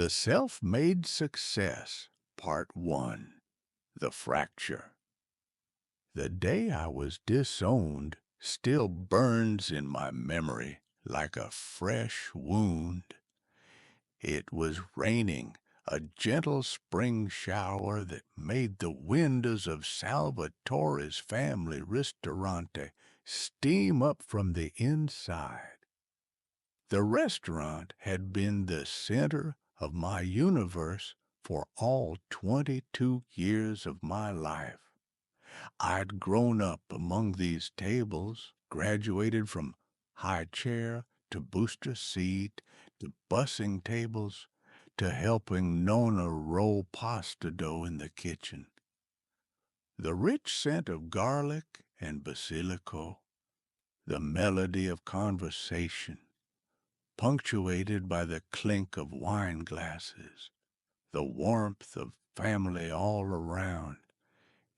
The Self-Made Success, Part 1. The Fracture. The day I was disowned still burns in my memory like a fresh wound. It was raining, a gentle spring shower that made the windows of Salvatore's family ristorante steam up from the inside. The restaurant had been the center of my universe for all 22 years of my life. I'd grown up among these tables, graduated from high chair to booster seat to bussing tables to helping Nonna roll pasta dough in the kitchen. The rich scent of garlic and basilico, the melody of conversation, punctuated by the clink of wine glasses, the warmth of family all around.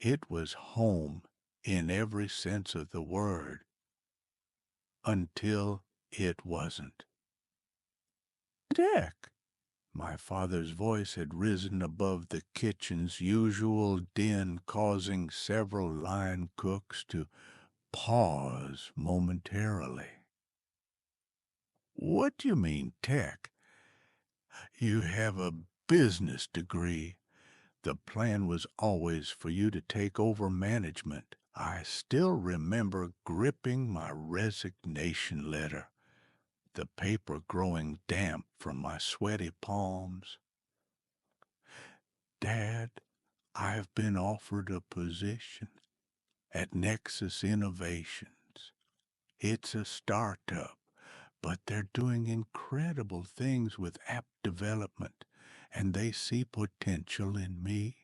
It was home in every sense of the word, until it wasn't. Dick! My father's voice had risen above the kitchen's usual din, causing several line cooks to pause momentarily. What do you mean, Tech? You have a business degree. The plan was always for you to take over management. I still remember gripping my resignation letter, the paper growing damp from my sweaty palms. Dad, I've been offered a position at Nexus Innovations. It's a startup, but they're doing incredible things with app development, and they see potential in me.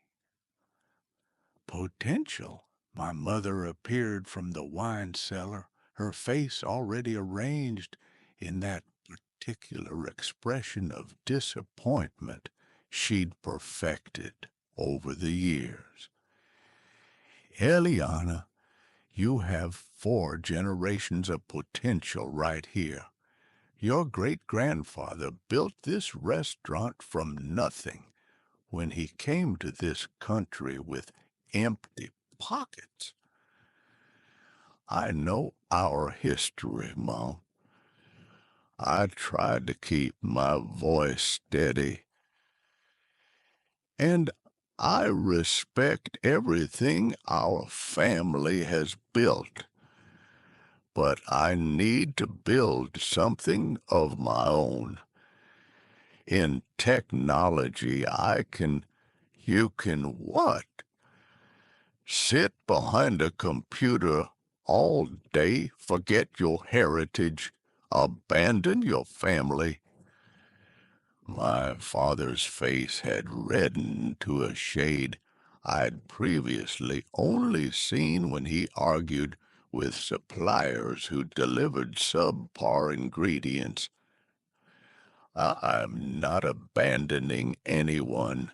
Potential? My mother appeared from the wine cellar, her face already arranged in that particular expression of disappointment she'd perfected over the years. Eliana, you have 4 generations of potential right here. Your great-grandfather built this restaurant from nothing when he came to this country with empty pockets. I know our history, Mom. I tried to keep my voice steady, and I respect everything our family has built, but I need to build something of my own. In technology, you can what? Sit behind a computer all day, forget your heritage, abandon your family. My father's face had reddened to a shade I'd previously only seen when he argued with suppliers who delivered subpar ingredients. I'm not abandoning anyone.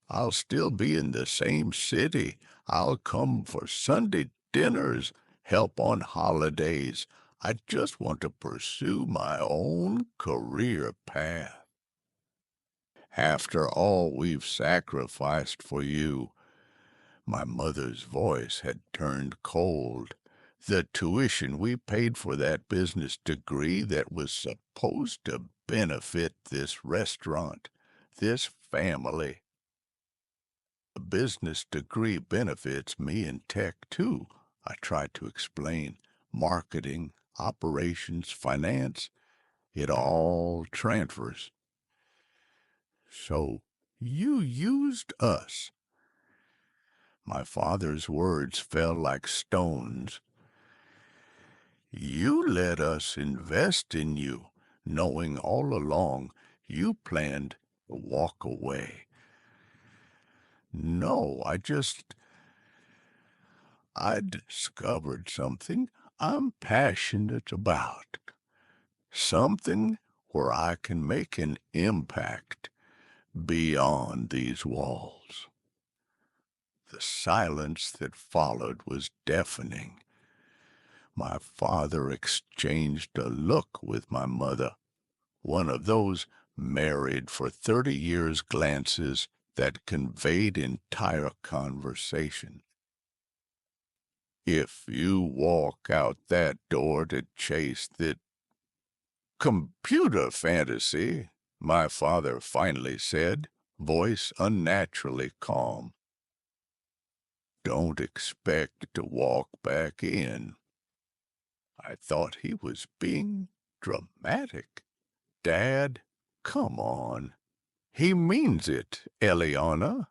I'll still be in the same city. I'll come for Sunday dinners, help on holidays. I just want to pursue my own career path. After all we've sacrificed for you, my mother's voice had turned cold. The tuition we paid for that business degree that was supposed to benefit this restaurant, this family. The business degree benefits me in tech, too, I tried to explain. Marketing, operations, finance, it all transfers. So you used us. My father's words fell like stones. You let us invest in you, knowing all along you planned to walk away. No, I discovered something I'm passionate about. Something where I can make an impact beyond these walls. The silence that followed was deafening. My father exchanged a look with my mother, one of those married for 30 years glances that conveyed entire conversation. If you walk out that door to chase the computer fantasy, my father finally said, voice unnaturally calm, don't expect to walk back in. I thought he was being dramatic. Dad, come on. He means it, Eliana.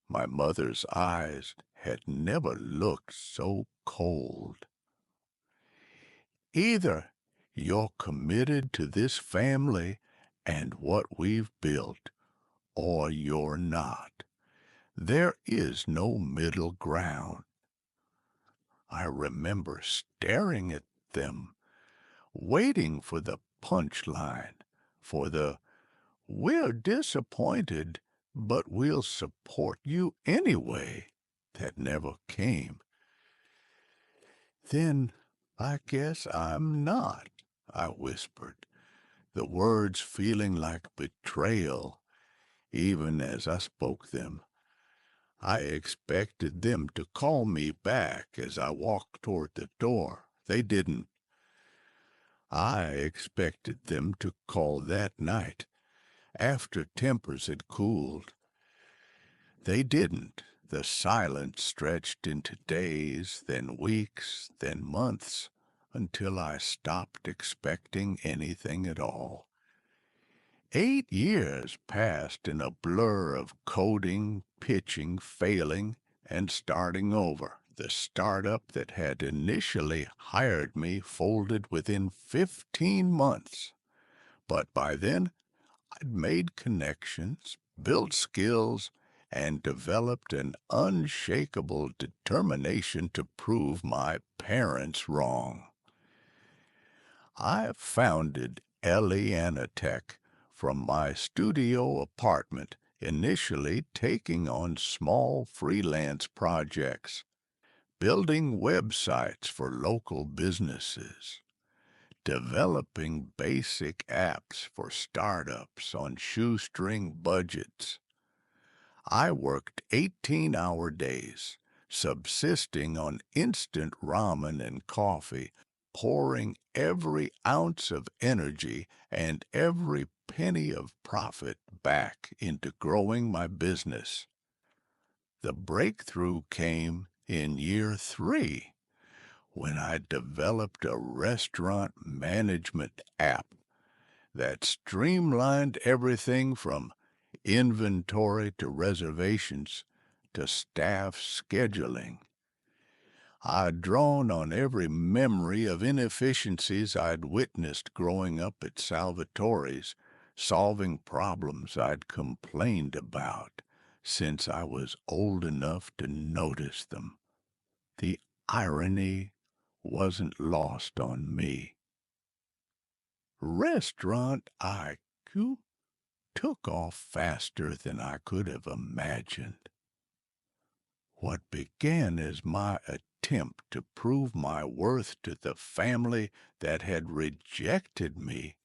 My mother's eyes had never looked so cold. Either you're committed to this family and what we've built, or you're not. There is no middle ground. I remember staring at them, waiting for the punchline, for the "we're disappointed, but we'll support you anyway" that never came. Then I guess I'm not, I whispered, the words feeling like betrayal even as I spoke them. I expected them to call me back as I walked toward the door. They didn't. I expected them to call that night, after tempers had cooled. They didn't. The silence stretched into days, then weeks, then months, until I stopped expecting anything at all. 8 years passed in a blur of coding, pitching, failing, and starting over. The startup that had initially hired me folded within 15 months. But by then, I'd made connections, built skills, and developed an unshakable determination to prove my parents wrong. I founded Eliana Tech from my studio apartment, initially taking on small freelance projects, building websites for local businesses, developing basic apps for startups on shoestring budgets. I worked 18-hour days, subsisting on instant ramen and coffee, pouring every ounce of energy and every penny of profit back into growing my business. The breakthrough came in year 3, when I developed a restaurant management app that streamlined everything from inventory to reservations to staff scheduling. I'd drawn on every memory of inefficiencies I'd witnessed growing up at Salvatore's, solving problems I'd complained about since I was old enough to notice them. The irony wasn't lost on me. Restaurant IQ took off faster than I could have imagined. What began as my attempt to prove my worth to the family that had rejected me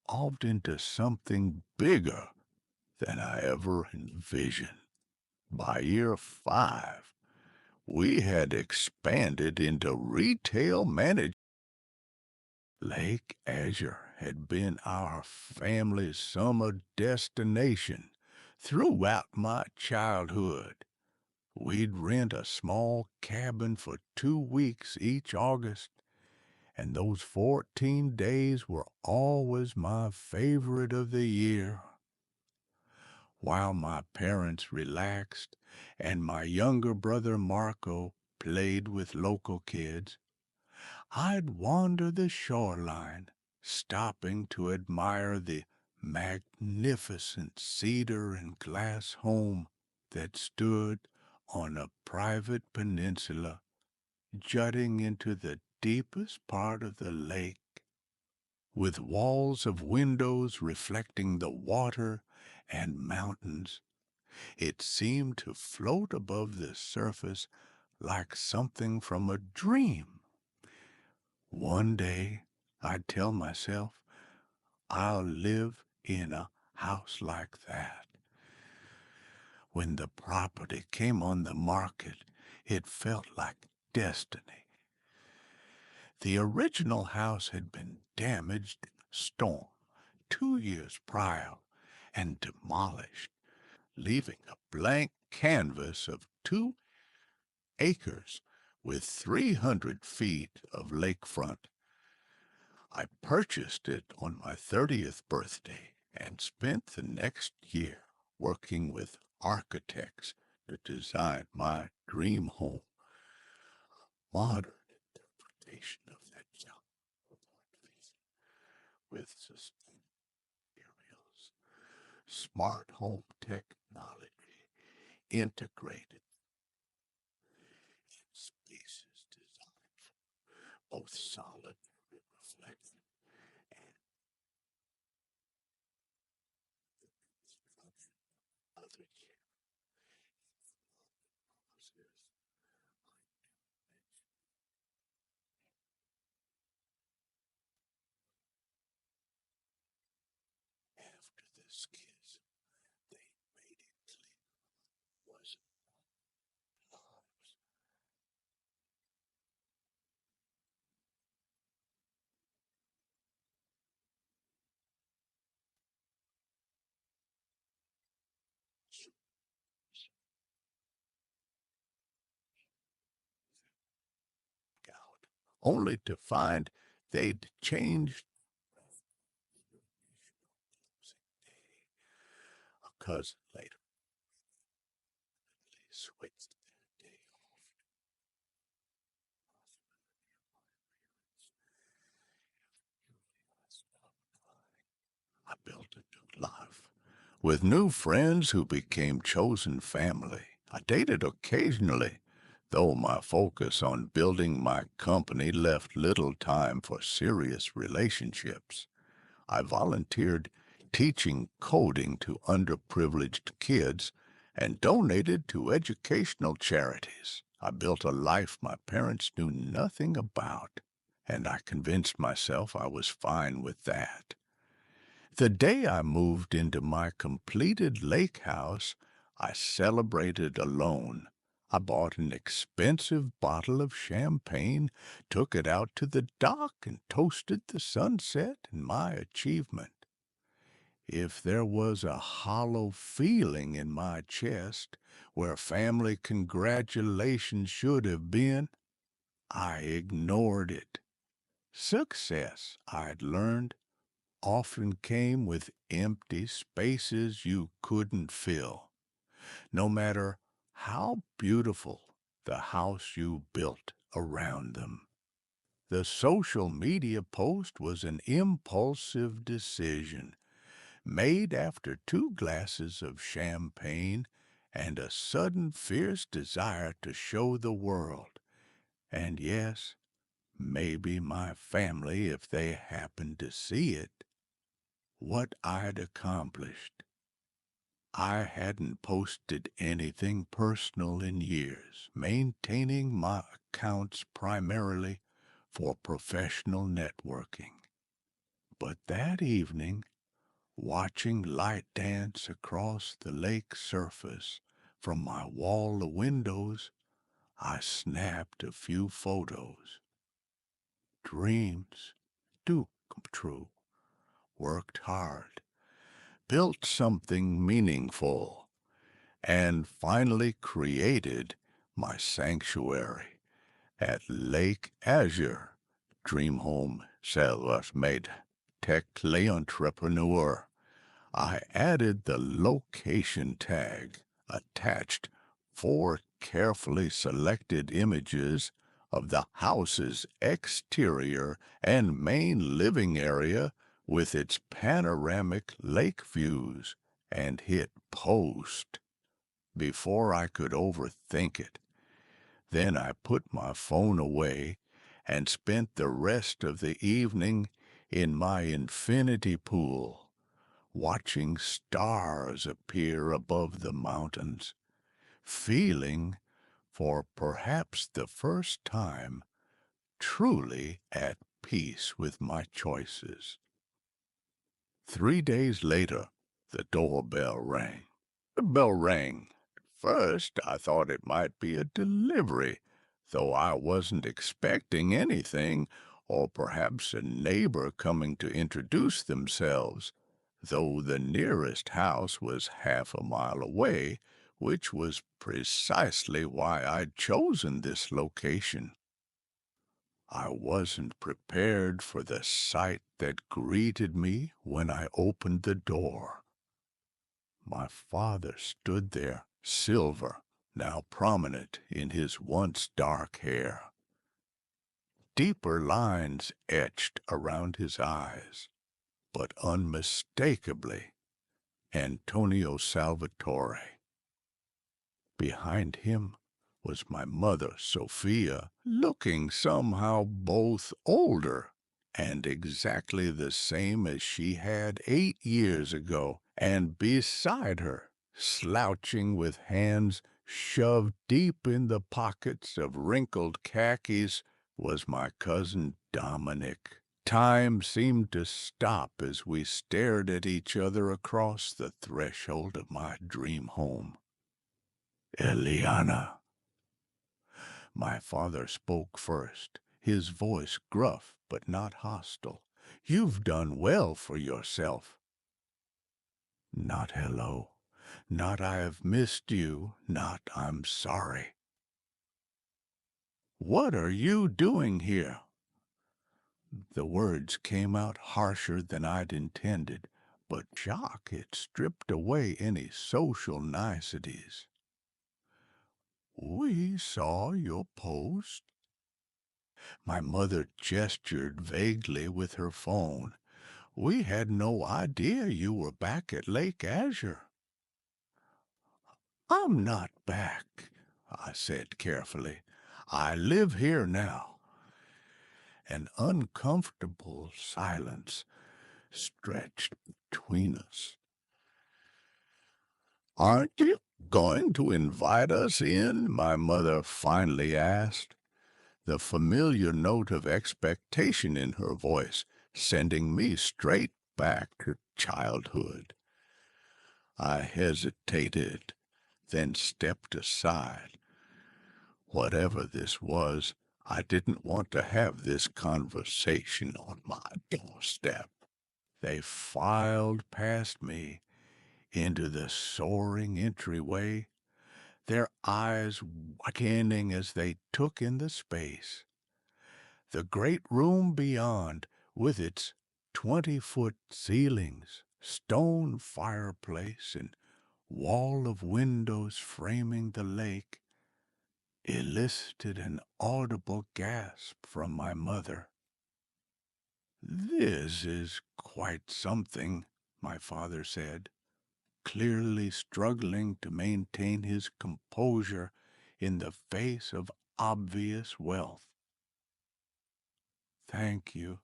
evolved into something bigger than I ever envisioned. By year 5, we had expanded into retail management. Lake Azure had been our family's summer destination throughout my childhood. We'd rent a small cabin for 2 weeks each August, and those 14 days were always my favorite of the year. While my parents relaxed and my younger brother Marco played with local kids, I'd wander the shoreline, stopping to admire the magnificent cedar and glass home that stood on a private peninsula jutting into the deepest part of the lake, with walls of windows reflecting the water and mountains. It seemed to float above the surface like something from a dream. One day, I'd tell myself, I'll live in a house like that. When the property came on the market, it felt like destiny. The original house had been damaged in a storm 2 years prior and demolished, leaving a blank canvas of 2 acres with 300 feet of lakefront. I purchased it on my 30th birthday and spent the next year working with architects to design my dream home. Modern interpretation of that job with sustainable materials, smart home technology integrated in spaces designed for both solid and reflective and construction. Other year process after the schism, they made it clear was lives out, only to find they'd changed a cousin later. They switched their day off I built a new life with new friends who became chosen family. I dated occasionally, though my focus on building my company left little time for serious relationships. I volunteered teaching coding to underprivileged kids and donated to educational charities. I built a life my parents knew nothing about, and I convinced myself I was fine with that. The day I moved into my completed lake house, I celebrated alone. I bought an expensive bottle of champagne, took it out to the dock, and toasted the sunset and my achievement. If there was a hollow feeling in my chest where family congratulations should have been, I ignored it. Success, I'd learned, often came with empty spaces you couldn't fill, no matter how beautiful the house you built around them. The social media post was an impulsive decision made after 2 glasses of champagne and a sudden fierce desire to show the world, and yes, maybe my family if they happened to see it, what I'd accomplished. I hadn't posted anything personal in years, maintaining my accounts primarily for professional networking. But that evening, watching light dance across the lake surface from my wall of windows, I snapped a few photos. Dreams do come true. Worked hard, built something meaningful, and finally created my sanctuary at Lake Azure. Dream home self-made tech entrepreneur. I added the location tag, attached 4 carefully selected images of the house's exterior and main living area with its panoramic lake views, and hit post before I could overthink it. Then I put my phone away and spent the rest of the evening in my infinity pool, watching stars appear above the mountains, feeling, for perhaps the first time, truly at peace with my choices. 3 days later, the doorbell rang. The bell rang. First, I thought it might be a delivery, though I wasn't expecting anything, or perhaps a neighbor coming to introduce themselves, though the nearest house was half a mile away, which was precisely why I'd chosen this location. I wasn't prepared for the sight that greeted me when I opened the door. My father stood there, silver, now prominent in his once dark hair. Deeper lines etched around his eyes, but unmistakably Antonio Salvatore. Behind him was my mother, Sophia, looking somehow both older and exactly the same as she had 8 years ago, and beside her, slouching with hands shoved deep in the pockets of wrinkled khakis, was my cousin Dominic. Time seemed to stop as we stared at each other across the threshold of my dream home. Eliana. My father spoke first, his voice gruff but not hostile. You've done well for yourself. Not hello, not I have missed you, not I'm sorry. What are you doing here? The words came out harsher than I'd intended, but shock had stripped away any social niceties. We saw your post. My mother gestured vaguely with her phone. We had no idea you were back at Lake Azure. I'm not back, I said carefully. I live here now. An uncomfortable silence stretched between us. Aren't you going to invite us in? My mother finally asked, the familiar note of expectation in her voice sending me straight back to childhood. I hesitated, then stepped aside. Whatever this was, I didn't want to have this conversation on my doorstep. They filed past me into the soaring entryway, their eyes widening as they took in the space. The great room beyond, with its 20-foot ceilings, stone fireplace, and wall of windows framing the lake, elicited an audible gasp from my mother. This is quite something, my father said, clearly struggling to maintain his composure in the face of obvious wealth. Thank you.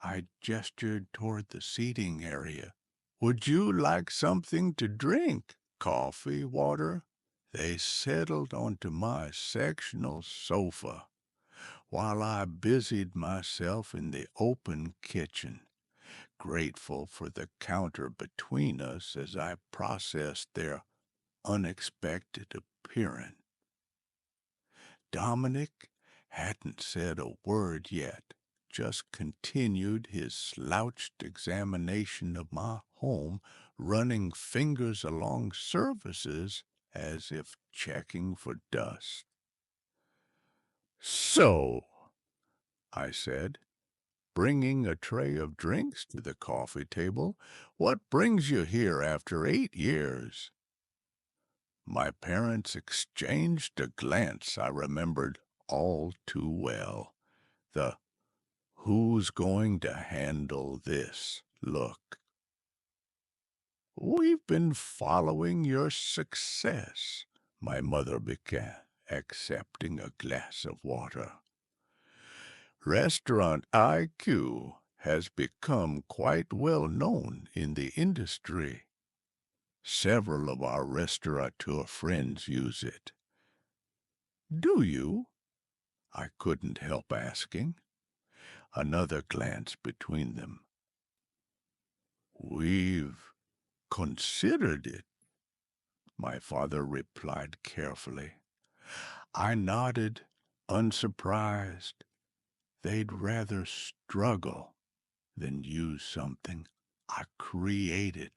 I gestured toward the seating area. Would you like something to drink? Coffee, water? They settled onto my sectional sofa while I busied myself in the open kitchen, grateful for the counter between us as I processed their unexpected appearance. Dominic hadn't said a word yet, just continued his slouched examination of my home, running fingers along surfaces as if checking for dust. So, I said, bringing a tray of drinks to the coffee table, what brings you here after 8 years? My parents exchanged a glance I remembered all too well. The "who's going to handle this" look. We've been following your success, my mother began, accepting a glass of water. Restaurant IQ has become quite well known in the industry. Several of our restaurateur friends use it. Do you? I couldn't help asking. Another glance between them. We've considered it, my father replied carefully. I nodded, unsurprised. They'd rather struggle than use something I created.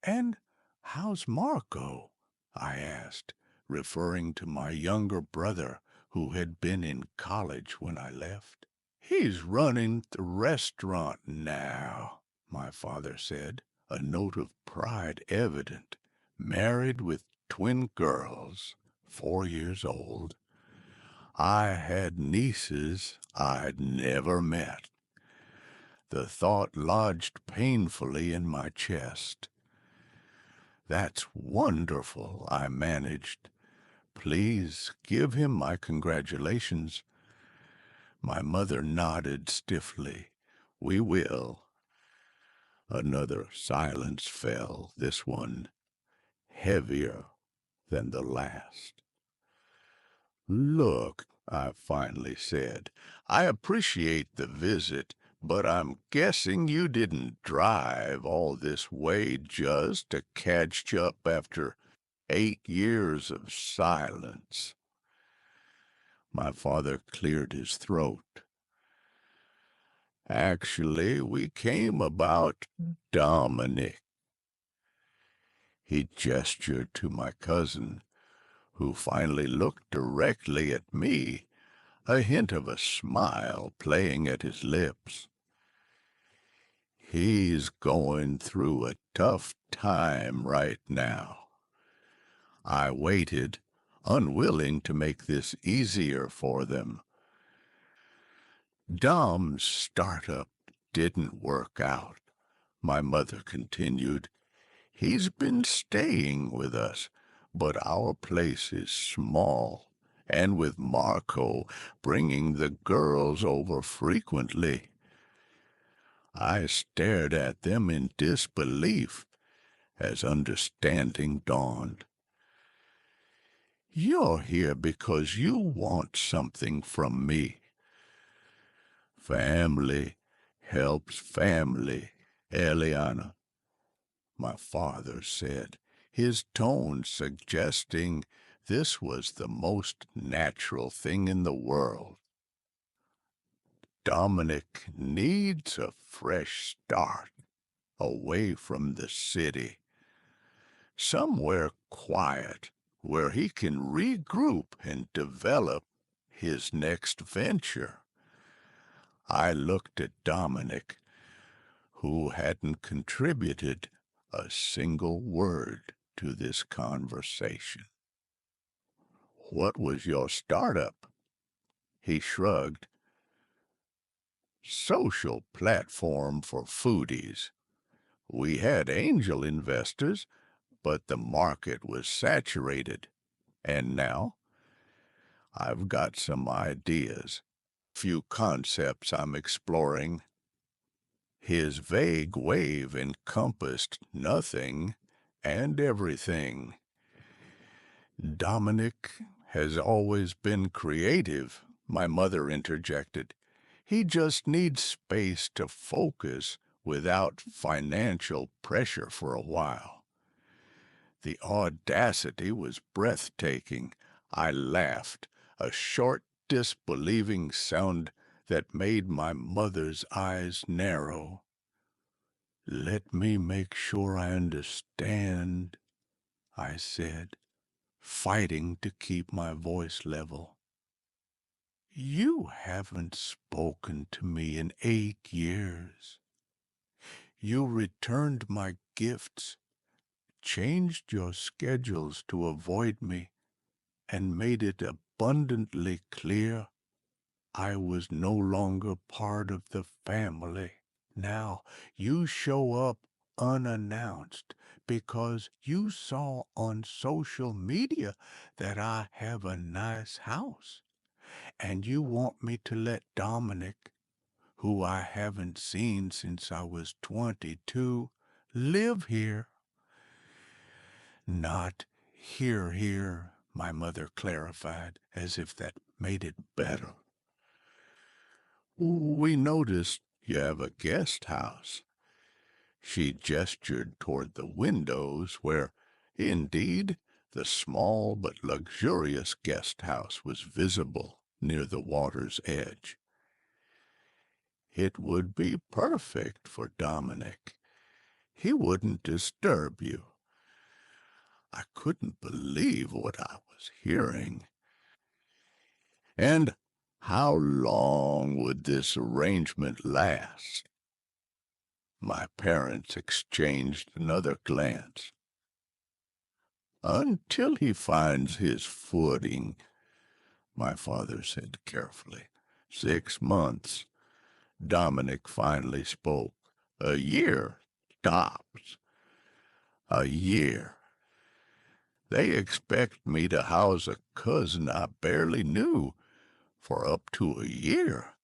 And how's Marco? I asked, referring to my younger brother who had been in college when I left. He's running the restaurant now, my father said, a note of pride evident. Married with twin girls, 4 years old. I had nieces I'd never met. The thought lodged painfully in my chest. That's wonderful, I managed. Please give him my congratulations. My mother nodded stiffly. We will. Another silence fell, this one heavier than the last. Look, I finally said, I appreciate the visit, but I'm guessing you didn't drive all this way just to catch up after 8 years of silence. My father cleared his throat. Actually, we came about Dominic. He gestured to my cousin, who finally looked directly at me, a hint of a smile playing at his lips. He's going through a tough time right now. I waited, unwilling to make this easier for them. Dom's startup didn't work out, my mother continued. He's been staying with us, but our place is small, and with Marco bringing the girls over frequently. I stared at them in disbelief as understanding dawned. You're here because you want something from me. Family helps family, Eliana, my father said, his tone suggesting this was the most natural thing in the world. Dominic needs a fresh start, away from the city, somewhere quiet where he can regroup and develop his next venture. I looked at Dominic, who hadn't contributed a single word to this conversation. What was your startup? He shrugged. Social platform for foodies. We had angel investors, but the market was saturated. And now I've got some ideas, few concepts I'm exploring. His vague wave encompassed nothing and everything. Dominic has always been creative, my mother interjected. He just needs space to focus without financial pressure for a while. The audacity was breathtaking. I laughed, a short, disbelieving sound that made my mother's eyes narrow. Let me make sure I understand, I said, fighting to keep my voice level. You haven't spoken to me in 8 years. You returned my gifts, changed your schedules to avoid me, and made it abundantly clear I was no longer part of the family. Now you show up unannounced because you saw on social media that I have a nice house, and you want me to let Dominic, who I haven't seen since I was 22, live here. Not here, my mother clarified, as if that made it better. We noticed you have a guest house. She gestured toward the windows where, indeed, the small but luxurious guest house was visible near the water's edge. It would be perfect for Dominic. He wouldn't disturb you. I couldn't believe what I was hearing. And how long would this arrangement last? My parents exchanged another glance. Until he finds his footing, my father said carefully. 6 months. Dominic finally spoke. A year, tops. A year. They expect me to house a cousin I barely knew for up to a year.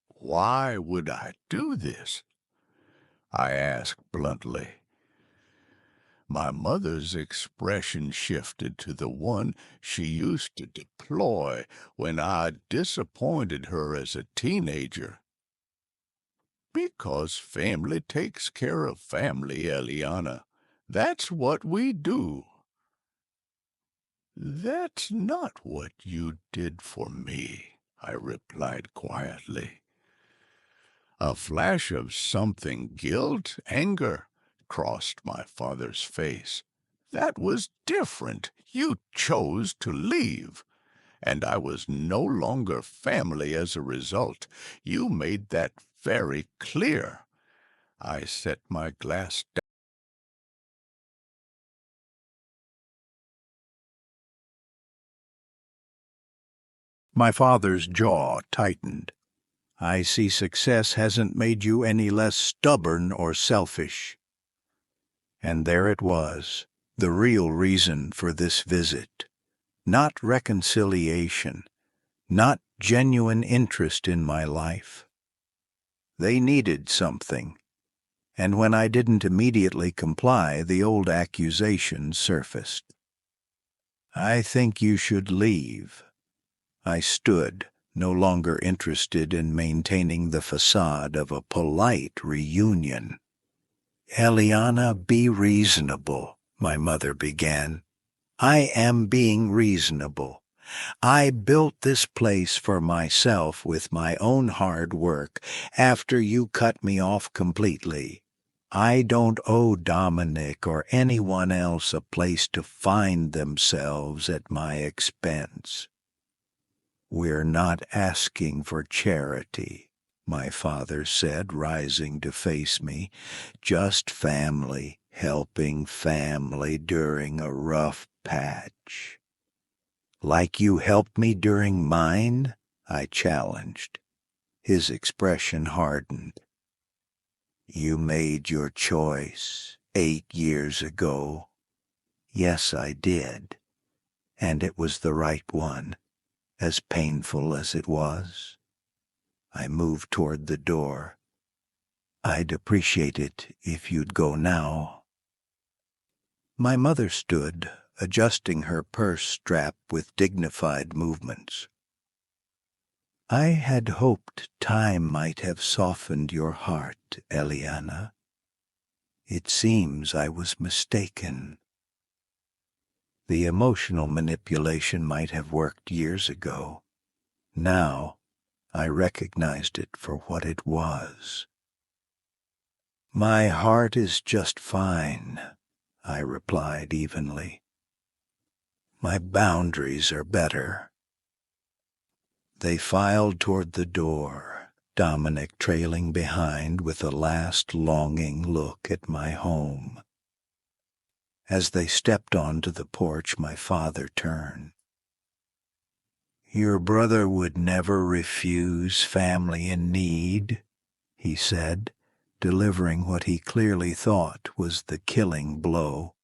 Why would I do this? I asked bluntly. My mother's expression shifted to the one she used to deploy when I disappointed her as a teenager. Because family takes care of family, Eliana. That's what we do. That's not what you did for me, I replied quietly. A flash of something, guilt, anger, crossed my father's face. That was different. You chose to leave, and I was no longer family as a result. You made that very clear. I set my glass down. My father's jaw tightened. I see success hasn't made you any less stubborn or selfish. And there it was, the real reason for this visit. Not reconciliation, not genuine interest in my life. They needed something, and when I didn't immediately comply, the old accusation surfaced. I think you should leave. I stood, no longer interested in maintaining the facade of a polite reunion. Eliana, be reasonable, my mother began. I am being reasonable. I built this place for myself with my own hard work after you cut me off completely. I don't owe Dominic or anyone else a place to find themselves at my expense. We're not asking for charity, my father said, rising to face me. Just family, helping family during a rough patch. Like you helped me during mine? I challenged. His expression hardened. You made your choice 8 years ago. Yes, I did. And it was the right one. As painful as it was. I moved toward the door. I'd appreciate it if you'd go now. My mother stood, adjusting her purse strap with dignified movements. I had hoped time might have softened your heart, Eliana. It seems I was mistaken. The emotional manipulation might have worked years ago. Now, I recognized it for what it was. My heart is just fine, I replied evenly. My boundaries are better. They filed toward the door, Dominic trailing behind with a last longing look at my home. As they stepped onto the porch, my father turned. Your brother would never refuse family in need, he said, delivering what he clearly thought was the killing blow.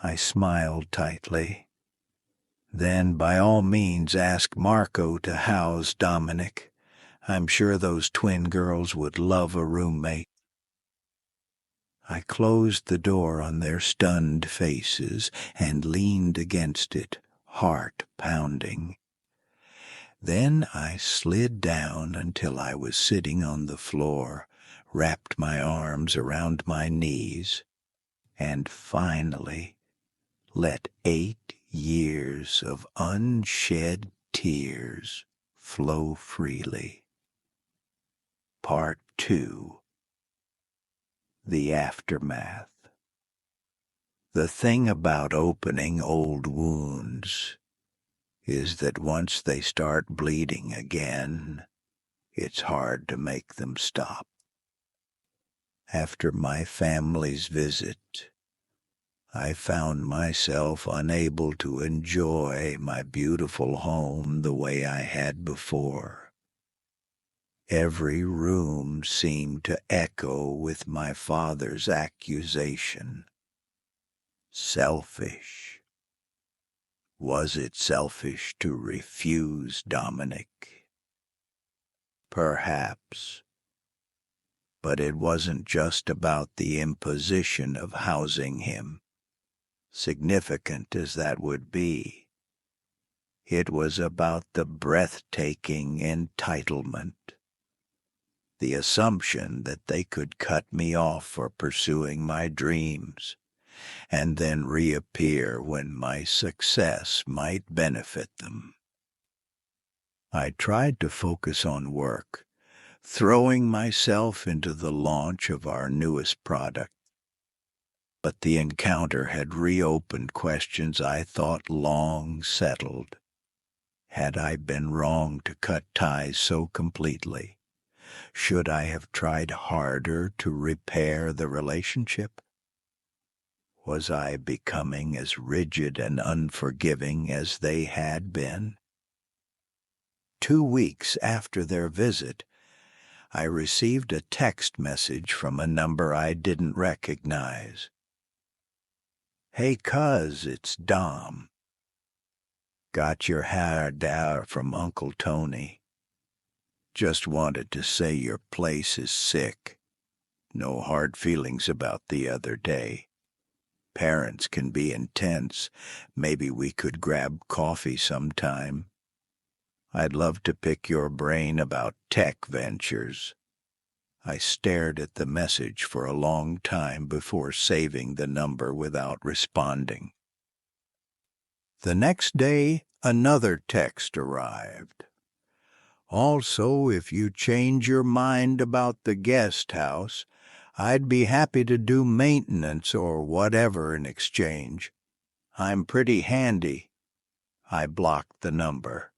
I smiled tightly. Then by all means ask Marco to house Dominic. I'm sure those twin girls would love a roommate. I closed the door on their stunned faces and leaned against it, heart pounding. Then I slid down until I was sitting on the floor, wrapped my arms around my knees, and finally let 8 years of unshed tears flow freely. Part 2. The Aftermath. The thing about opening old wounds is that once they start bleeding again, it's hard to make them stop. After my family's visit, I found myself unable to enjoy my beautiful home the way I had before. Every room seemed to echo with my father's accusation. Selfish. Was it selfish to refuse Dominic? Perhaps. But it wasn't just about the imposition of housing him, significant as that would be. It was about the breathtaking entitlement, the assumption that they could cut me off for pursuing my dreams, and then reappear when my success might benefit them. I tried to focus on work, throwing myself into the launch of our newest product. But the encounter had reopened questions I thought long settled. Had I been wrong to cut ties so completely? Should I have tried harder to repair the relationship? Was I becoming as rigid and unforgiving as they had been? 2 weeks after their visit, I received a text message from a number I didn't recognize. "Hey, cuz, it's Dom. Got your hair down from Uncle Tony. Just wanted to say your place is sick. No hard feelings about the other day. Parents can be intense. Maybe we could grab coffee sometime. I'd love to pick your brain about tech ventures." I stared at the message for a long time before saving the number without responding. The next day, another text arrived. "Also, if you change your mind about the guest house, I'd be happy to do maintenance or whatever in exchange. I'm pretty handy." I blocked the number.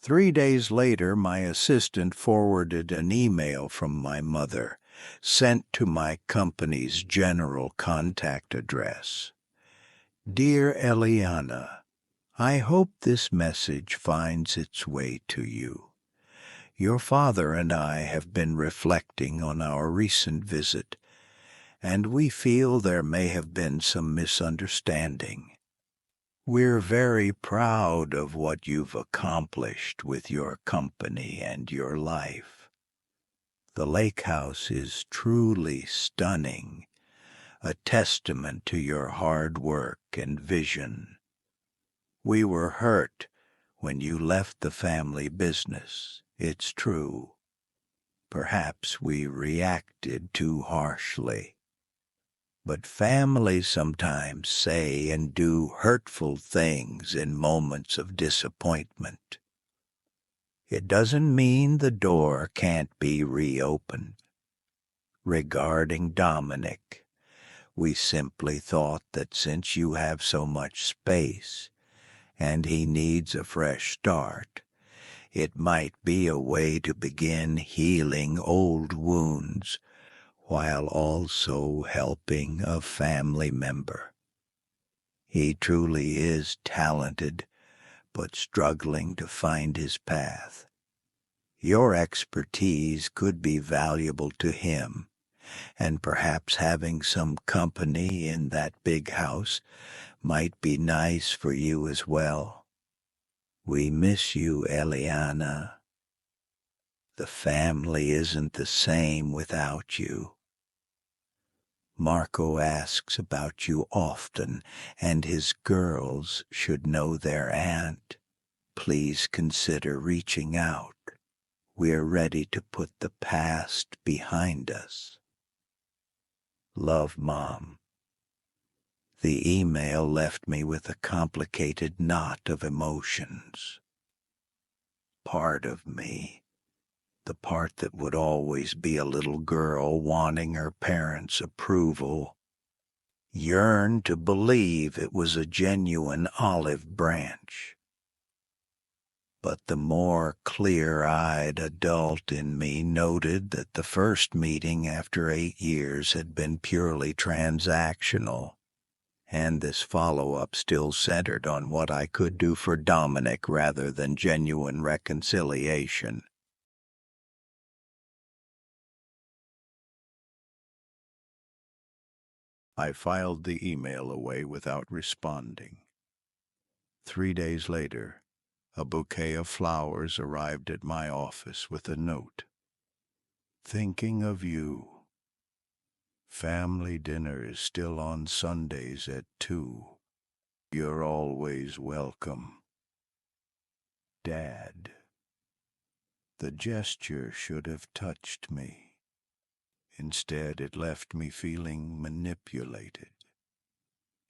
3 days later, my assistant forwarded an email from my mother, sent to my company's general contact address. "Dear Eliana, I hope this message finds its way to you. Your father and I have been reflecting on our recent visit, and we feel there may have been some misunderstanding. We're very proud of what you've accomplished with your company and your life. The lake house is truly stunning, a testament to your hard work and vision. We were hurt when you left the family business, it's true. Perhaps we reacted too harshly. But families sometimes say and do hurtful things in moments of disappointment. It doesn't mean the door can't be reopened. Regarding Dominic, we simply thought that since you have so much space and he needs a fresh start, it might be a way to begin healing old wounds while also helping a family member. He truly is talented, but struggling to find his path. Your expertise could be valuable to him, and perhaps having some company in that big house might be nice for you as well. We miss you, Eliana. The family isn't the same without you. Marco asks about you often, and his girls should know their aunt. Please consider reaching out. We're ready to put the past behind us. Love, Mom. The email left me with a complicated knot of emotions. Part of me, the part that would always be a little girl wanting her parents' approval, yearned to believe it was a genuine olive branch. But the more clear-eyed adult in me noted that the first meeting after 8 years had been purely transactional, and this follow-up still centered on what I could do for Dominic rather than genuine reconciliation. I filed the email away without responding. 3 days later, a bouquet of flowers arrived at my office with a note. Thinking of you. Family dinner is still on Sundays at 2. You're always welcome. Dad. The gesture should have touched me. Instead, it left me feeling manipulated.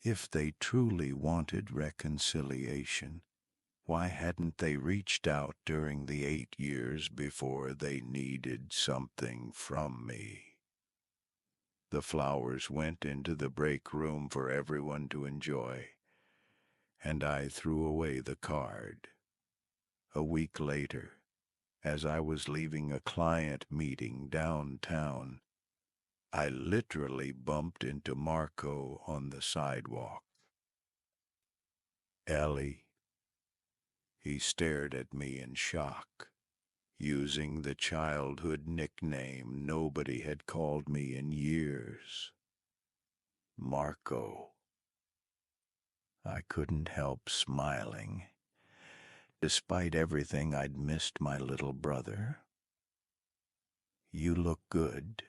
If they truly wanted reconciliation, why hadn't they reached out during the 8 years before they needed something from me? The flowers went into the break room for everyone to enjoy, and I threw away the card. A week later, as I was leaving a client meeting downtown, I literally bumped into Marco on the sidewalk. Ellie. He stared at me in shock, using the childhood nickname nobody had called me in years. Marco. I couldn't help smiling. Despite everything, I'd missed my little brother. You look good.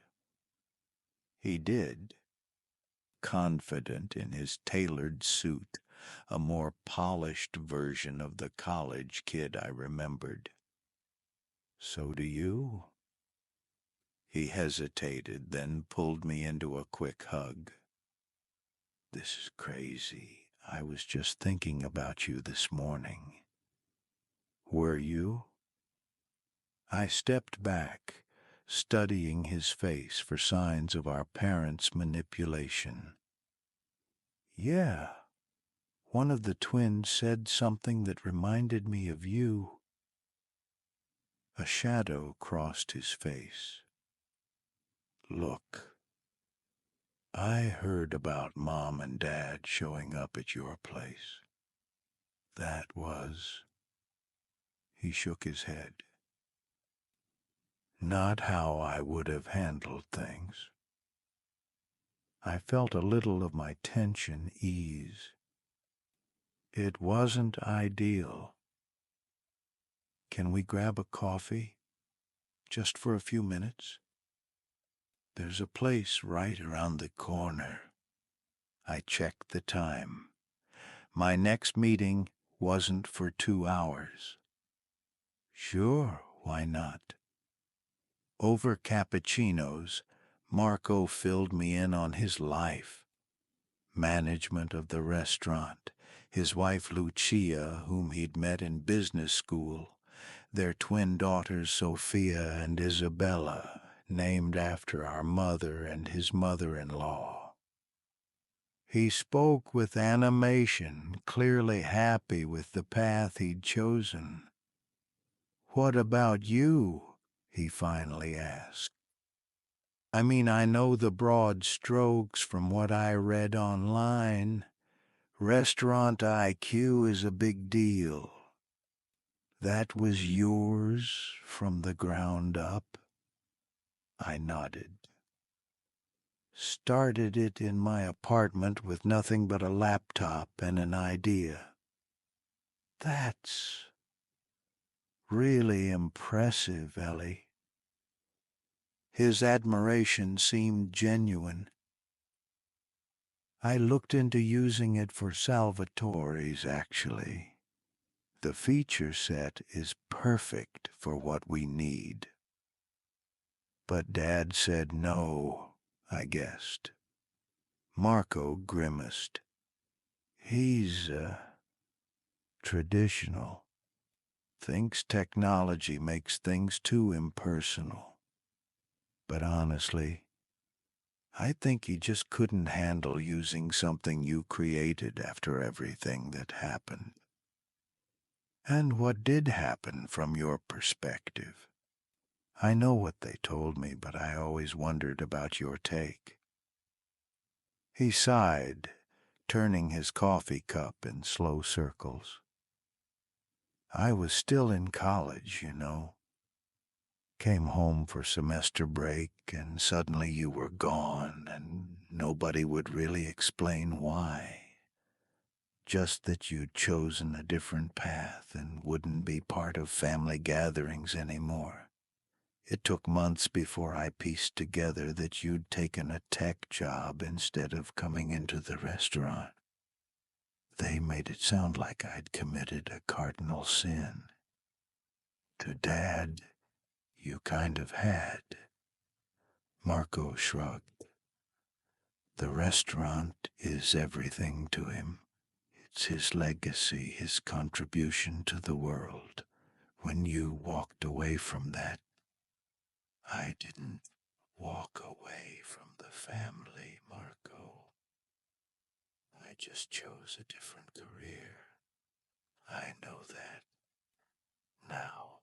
He did, confident in his tailored suit, a more polished version of the college kid I remembered. So do you? He hesitated, then pulled me into a quick hug. This is crazy. I was just thinking about you this morning. Were you? I stepped back, studying his face for signs of our parents' manipulation. Yeah, one of the twins said something that reminded me of you. A shadow crossed his face. Look, I heard about Mom and Dad showing up at your place. That was... He shook his head. Not how I would have handled things. I felt a little of my tension ease. It wasn't ideal. Can we grab a coffee? Just for a few minutes? There's a place right around the corner. I checked the time. My next meeting wasn't for 2 hours. Sure, why not? Over cappuccinos, Marco filled me in on his life. Management of the restaurant, his wife Lucia, whom he'd met in business school, their twin daughters Sophia and Isabella, named after our mother and his mother-in-law. He spoke with animation, clearly happy with the path he'd chosen. What about you? He finally asked. I mean, I know the broad strokes from what I read online. Restaurant IQ is a big deal. That was yours from the ground up? I nodded. Started it in my apartment with nothing but a laptop and an idea. That's really impressive, Ellie. His admiration seemed genuine. I looked into using it for Salvatore's, actually. The feature set is perfect for what we need. But Dad said no, I guessed. Marco grimaced. He's, traditional. Thinks technology makes things too impersonal. But honestly, I think he just couldn't handle using something you created after everything that happened. And what did happen from your perspective? I know what they told me, but I always wondered about your take. He sighed, turning his coffee cup in slow circles. I was still in college, you know. Came home for semester break, and suddenly you were gone, and nobody would really explain why. Just that you'd chosen a different path and wouldn't be part of family gatherings anymore. It took months before I pieced together that you'd taken a tech job instead of coming into the restaurant. They made it sound like I'd committed a cardinal sin. To Dad, you kind of had. Marco shrugged. The restaurant is everything to him. It's his legacy, his contribution to the world. When you walked away from that, I didn't walk away from the family, Marco. I just chose a different career. I know that. Now,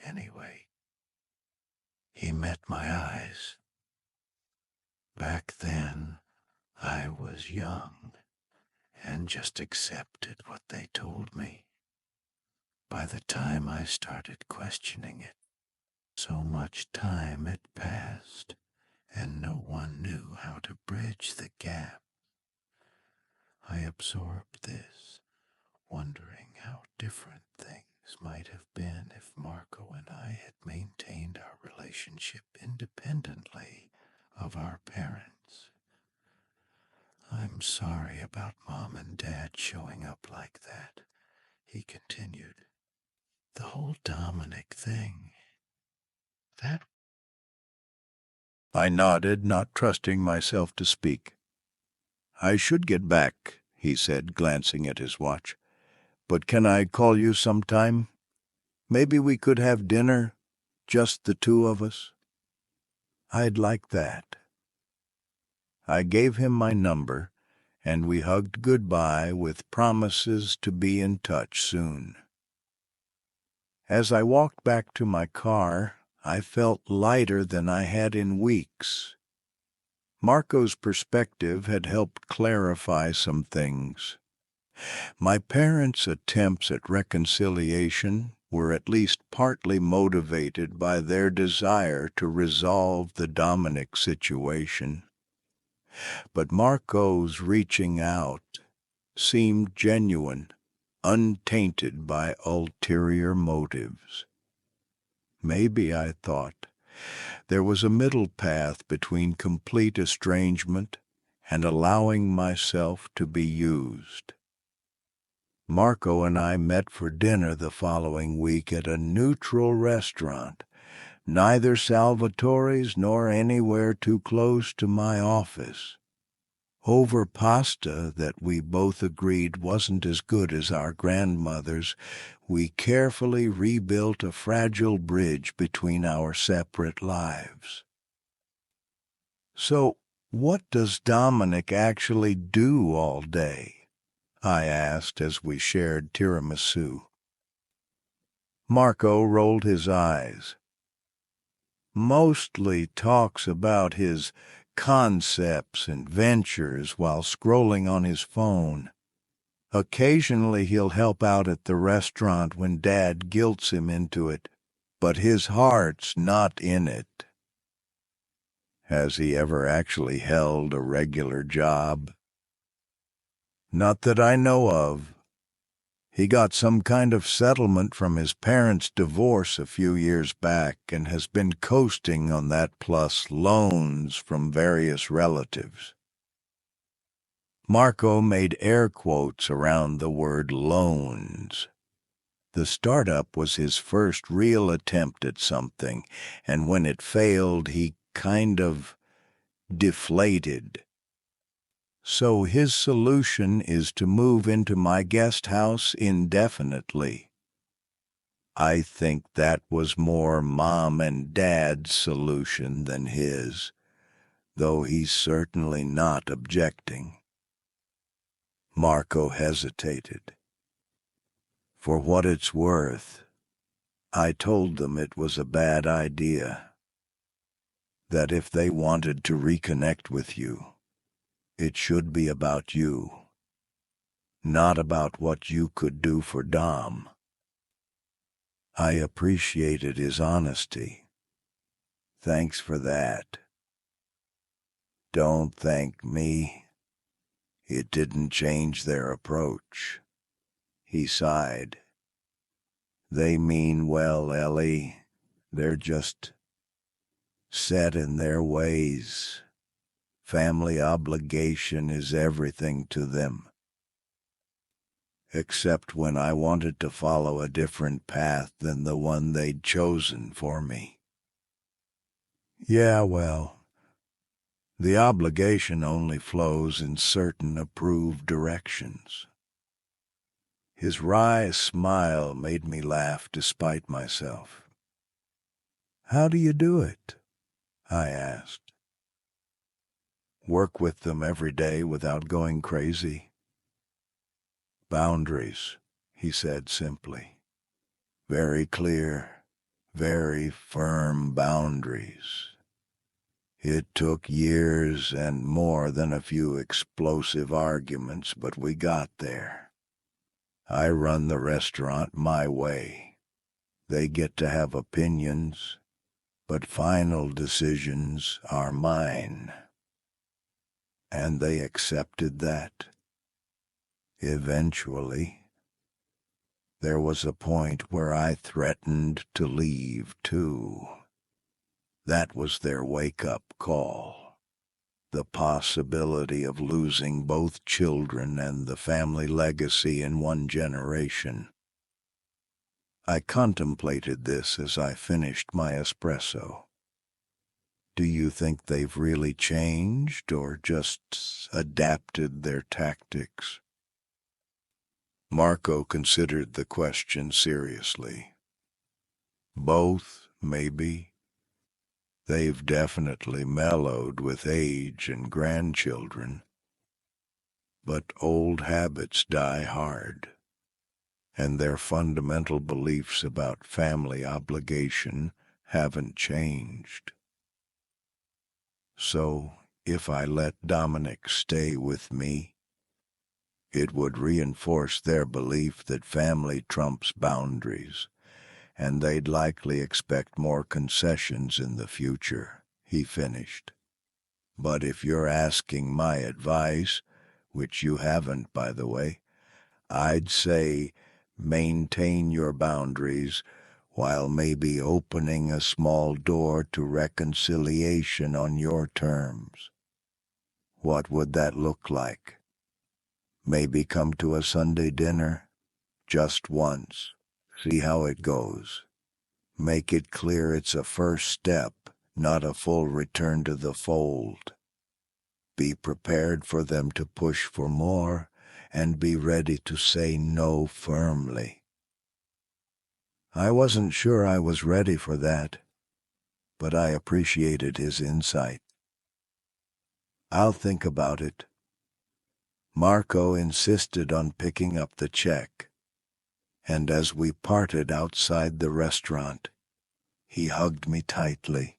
anyway, he met my eyes. Back then, I was young and just accepted what they told me. By the time I started questioning it, so much time had passed, and no one knew how to bridge the gap. I absorbed this, wondering how different things might have been if Marco and I had maintained our relationship independently of our parents. I'm sorry about Mom and Dad showing up like that, he continued. The whole Dominic thing, that... I nodded, not trusting myself to speak. I should get back, he said, glancing at his watch. But can I call you sometime? Maybe we could have dinner, just the two of us. I'd like that. I gave him my number, and we hugged goodbye with promises to be in touch soon. As I walked back to my car, I felt lighter than I had in weeks. Marco's perspective had helped clarify some things. My parents' attempts at reconciliation were at least partly motivated by their desire to resolve the Dominic situation. But Marco's reaching out seemed genuine, untainted by ulterior motives. Maybe, I thought, there was a middle path between complete estrangement and allowing myself to be used. Marco and I met for dinner the following week at a neutral restaurant, neither Salvatore's nor anywhere too close to my office. Over pasta that we both agreed wasn't as good as our grandmother's, we carefully rebuilt a fragile bridge between our separate lives. So, what does Dominic actually do all day? I asked as we shared tiramisu. Marco rolled his eyes. Mostly talks about his concepts and ventures while scrolling on his phone. Occasionally he'll help out at the restaurant when Dad guilts him into it, but his heart's not in it. Has he ever actually held a regular job? Not that I know of. He got some kind of settlement from his parents' divorce a few years back and has been coasting on that plus loans from various relatives. Marco made air quotes around the word loans. The startup was his first real attempt at something, and when it failed, he kind of deflated. So his solution is to move into my guest house indefinitely. I think that was more Mom and Dad's solution than his, though he's certainly not objecting. Marco hesitated. For what it's worth, I told them it was a bad idea. That if they wanted to reconnect with you, it should be about you, not about what you could do for Dom. I appreciated his honesty. Thanks for that. Don't thank me. It didn't change their approach. He sighed. They mean well, Ellie. They're just set in their ways. Family obligation is everything to them. Except when I wanted to follow a different path than the one they'd chosen for me. Yeah, well, the obligation only flows in certain approved directions. His wry smile made me laugh despite myself. How do you do it? I asked. Work with them every day without going crazy. Boundaries, he said simply. Very clear, very firm boundaries. It took years and more than a few explosive arguments, but we got there. I run the restaurant my way. They get to have opinions, but final decisions are mine. And they accepted that. Eventually, there was a point where I threatened to leave, too. That was their wake-up call. The possibility of losing both children and the family legacy in one generation. I contemplated this as I finished my espresso. Do you think they've really changed or just adapted their tactics? Marco considered the question seriously. Both, maybe. They've definitely mellowed with age and grandchildren. But old habits die hard, and their fundamental beliefs about family obligation haven't changed. So, if I let Dominic stay with me, it would reinforce their belief that family trumps boundaries, and they'd likely expect more concessions in the future, he finished. But if you're asking my advice, which you haven't, by the way, I'd say maintain your boundaries while maybe opening a small door to reconciliation on your terms. What would that look like? Maybe come to a Sunday dinner, just once, see how it goes. Make it clear it's a first step, not a full return to the fold. Be prepared for them to push for more, and be ready to say no firmly. I wasn't sure I was ready for that, but I appreciated his insight. I'll think about it. Marco insisted on picking up the check, and as we parted outside the restaurant, he hugged me tightly.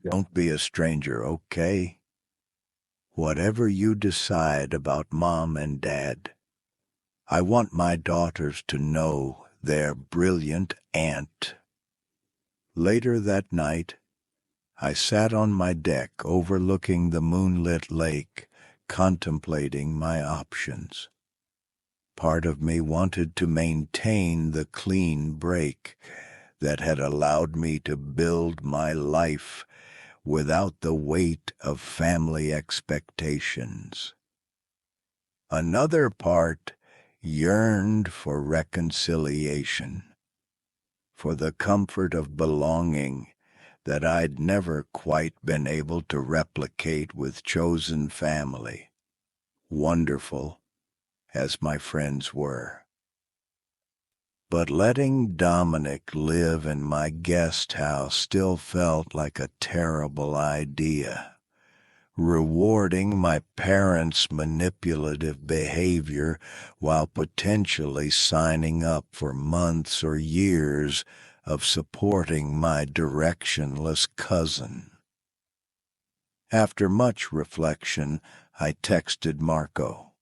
Don't be a stranger, okay? Whatever you decide about Mom and Dad, I want my daughters to know their brilliant aunt. Later that night, I sat on my deck overlooking the moonlit lake, contemplating my options. Part of me wanted to maintain the clean break that had allowed me to build my life without the weight of family expectations. Another part yearned for reconciliation, for the comfort of belonging that I'd never quite been able to replicate with chosen family, wonderful as my friends were. But letting Dominic live in my guest house still felt like a terrible idea. Rewarding my parents' manipulative behavior while potentially signing up for months or years of supporting my directionless cousin. After much reflection, I texted Marco.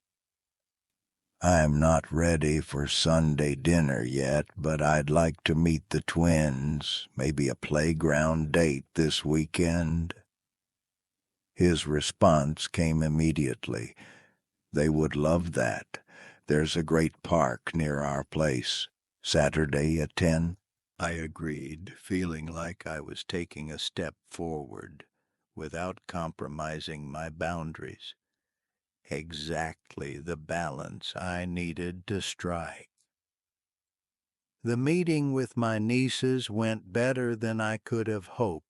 "I'm not ready for Sunday dinner yet, but I'd like to meet the twins, maybe a playground date this weekend." His response came immediately. "They would love that. There's a great park near our place. Saturday at 10?" I agreed, feeling like I was taking a step forward without compromising my boundaries. Exactly the balance I needed to strike. The meeting with my nieces went better than I could have hoped.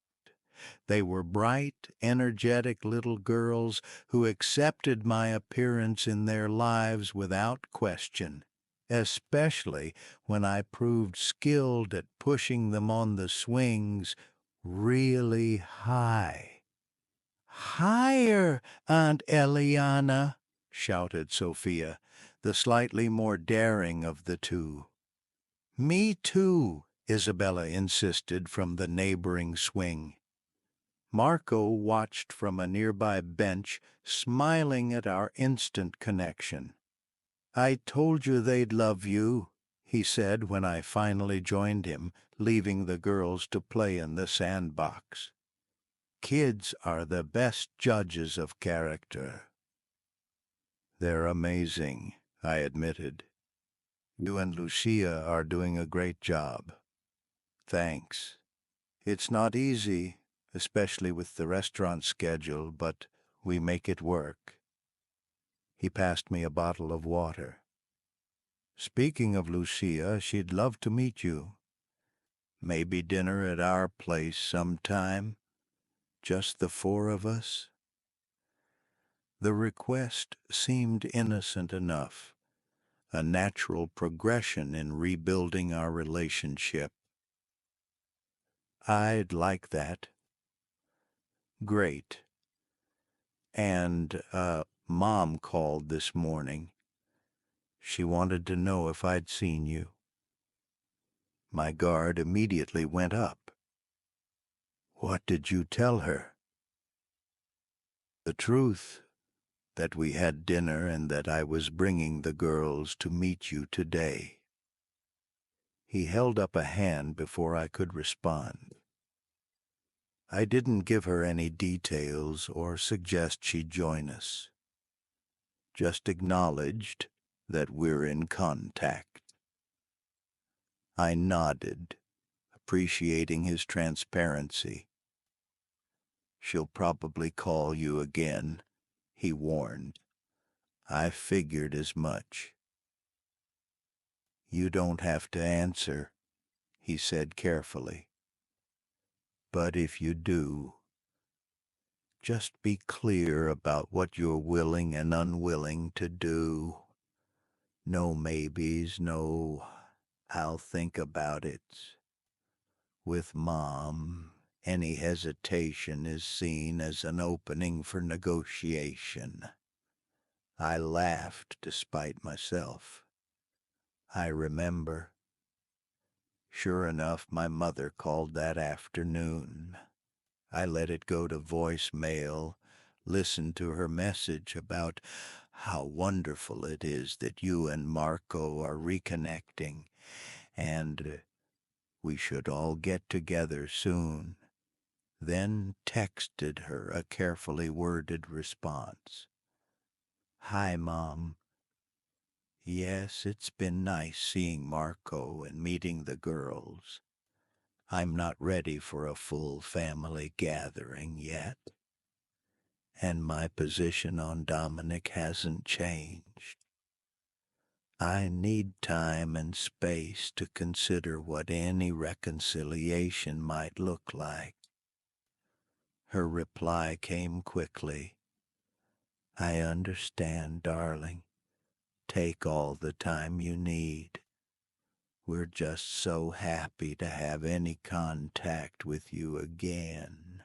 They were bright, energetic little girls who accepted my appearance in their lives without question, especially when I proved skilled at pushing them on the swings really high. "Higher, Aunt Eliana!" shouted Sophia, the slightly more daring of the two. "Me too," Isabella insisted from the neighboring swing. Marco watched from a nearby bench, smiling at our instant connection. "I told you they'd love you," he said when I finally joined him, leaving the girls to play in the sandbox. "Kids are the best judges of character." "They're amazing," I admitted. "You and Lucia are doing a great job." "Thanks. It's not easy, especially with the restaurant schedule, but we make it work." He passed me a bottle of water. "Speaking of Lucia, she'd love to meet you. Maybe dinner at our place sometime, just the four of us." The request seemed innocent enough, a natural progression in rebuilding our relationship. "I'd like that." "Great. And, Mom called this morning. She wanted to know if I'd seen you." My guard immediately went up. "What did you tell her?" "The truth, that we had dinner and that I was bringing the girls to meet you today." He held up a hand before I could respond. I didn't give her any details or suggest she join us. Just acknowledged that we're in contact. I nodded, appreciating his transparency. "She'll probably call you again," he warned. "I figured as much." "You don't have to answer," he said carefully. "But if you do, just be clear about what you're willing and unwilling to do. No maybes, no 'I'll think about it.' With Mom, any hesitation is seen as an opening for negotiation." I laughed despite myself. "I remember." Sure enough, my mother called that afternoon. I let it go to voicemail, listened to her message about how wonderful it is that you and Marco are reconnecting, and we should all get together soon. Then texted her a carefully worded response. "Hi, Mom. Yes, it's been nice seeing Marco and meeting the girls. I'm not ready for a full family gathering yet. And my position on Dominic hasn't changed." I need time and space to consider what any reconciliation might look like. Her reply came quickly. I understand, darling. Take all the time you need. We're just so happy to have any contact with you again.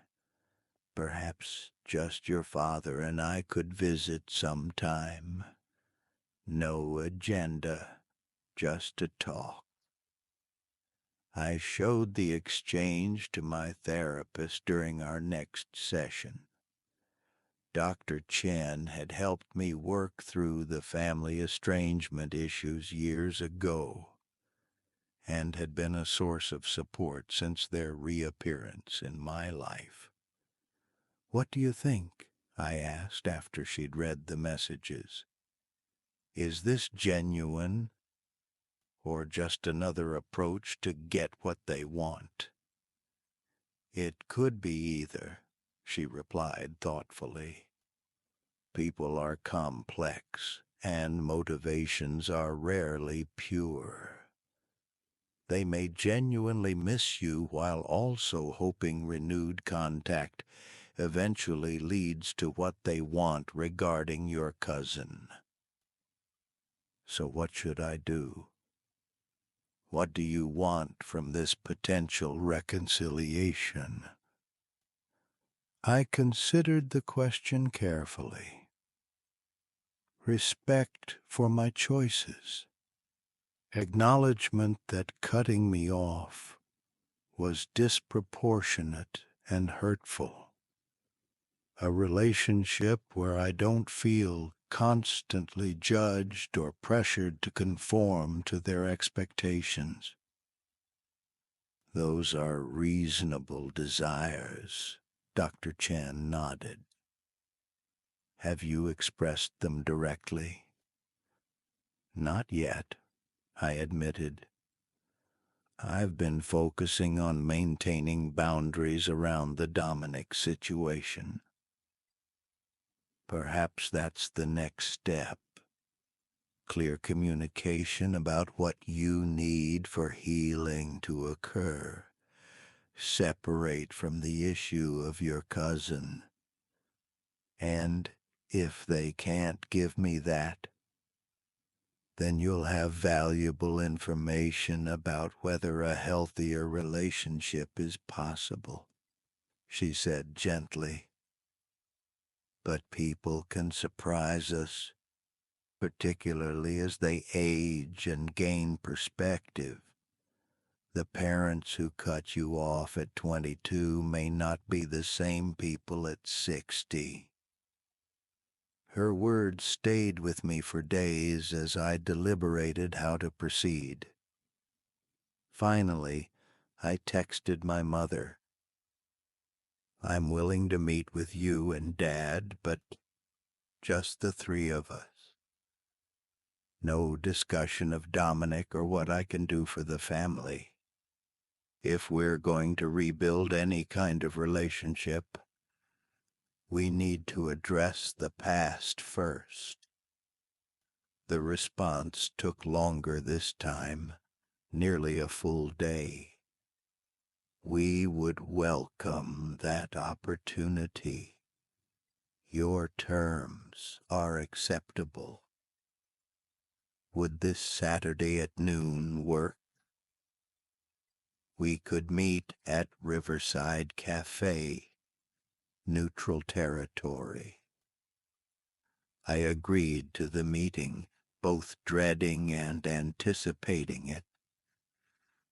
Perhaps just your father and I could visit sometime. No agenda, just a talk. I showed the exchange to my therapist during our next session. Dr. Chen had helped me work through the family estrangement issues years ago and had been a source of support since their reappearance in my life. "What do you think?" I asked after she'd read the messages. "Is this genuine or just another approach to get what they want?" "It could be either," she replied thoughtfully. "People are complex, and motivations are rarely pure. They may genuinely miss you while also hoping renewed contact eventually leads to what they want regarding your cousin." So what should I do? What do you want from this potential reconciliation? I considered the question carefully. Respect for my choices. Acknowledgement that cutting me off was disproportionate and hurtful. A relationship where I don't feel constantly judged or pressured to conform to their expectations. Those are reasonable desires, Dr. Chen nodded. Have you expressed them directly? Not yet, I admitted. I've been focusing on maintaining boundaries around the Dominic situation. Perhaps that's the next step. Clear communication about what you need for healing to occur. Separate from the issue of your cousin. And if they can't give me that, then you'll have valuable information about whether a healthier relationship is possible, she said gently. But people can surprise us, particularly as they age and gain perspective. The parents who cut you off at 22 may not be the same people at 60. Her words stayed with me for days as I deliberated how to proceed. Finally, I texted my mother. "I'm willing to meet with you and Dad, but just the three of us. No discussion of Dominic or what I can do for the family. If we're going to rebuild any kind of relationship, we need to address the past first." The response took longer this time, nearly a full day. "We would welcome that opportunity. Your terms are acceptable. Would this Saturday at noon work? We could meet at Riverside Cafe, neutral territory." I agreed to the meeting, both dreading and anticipating it.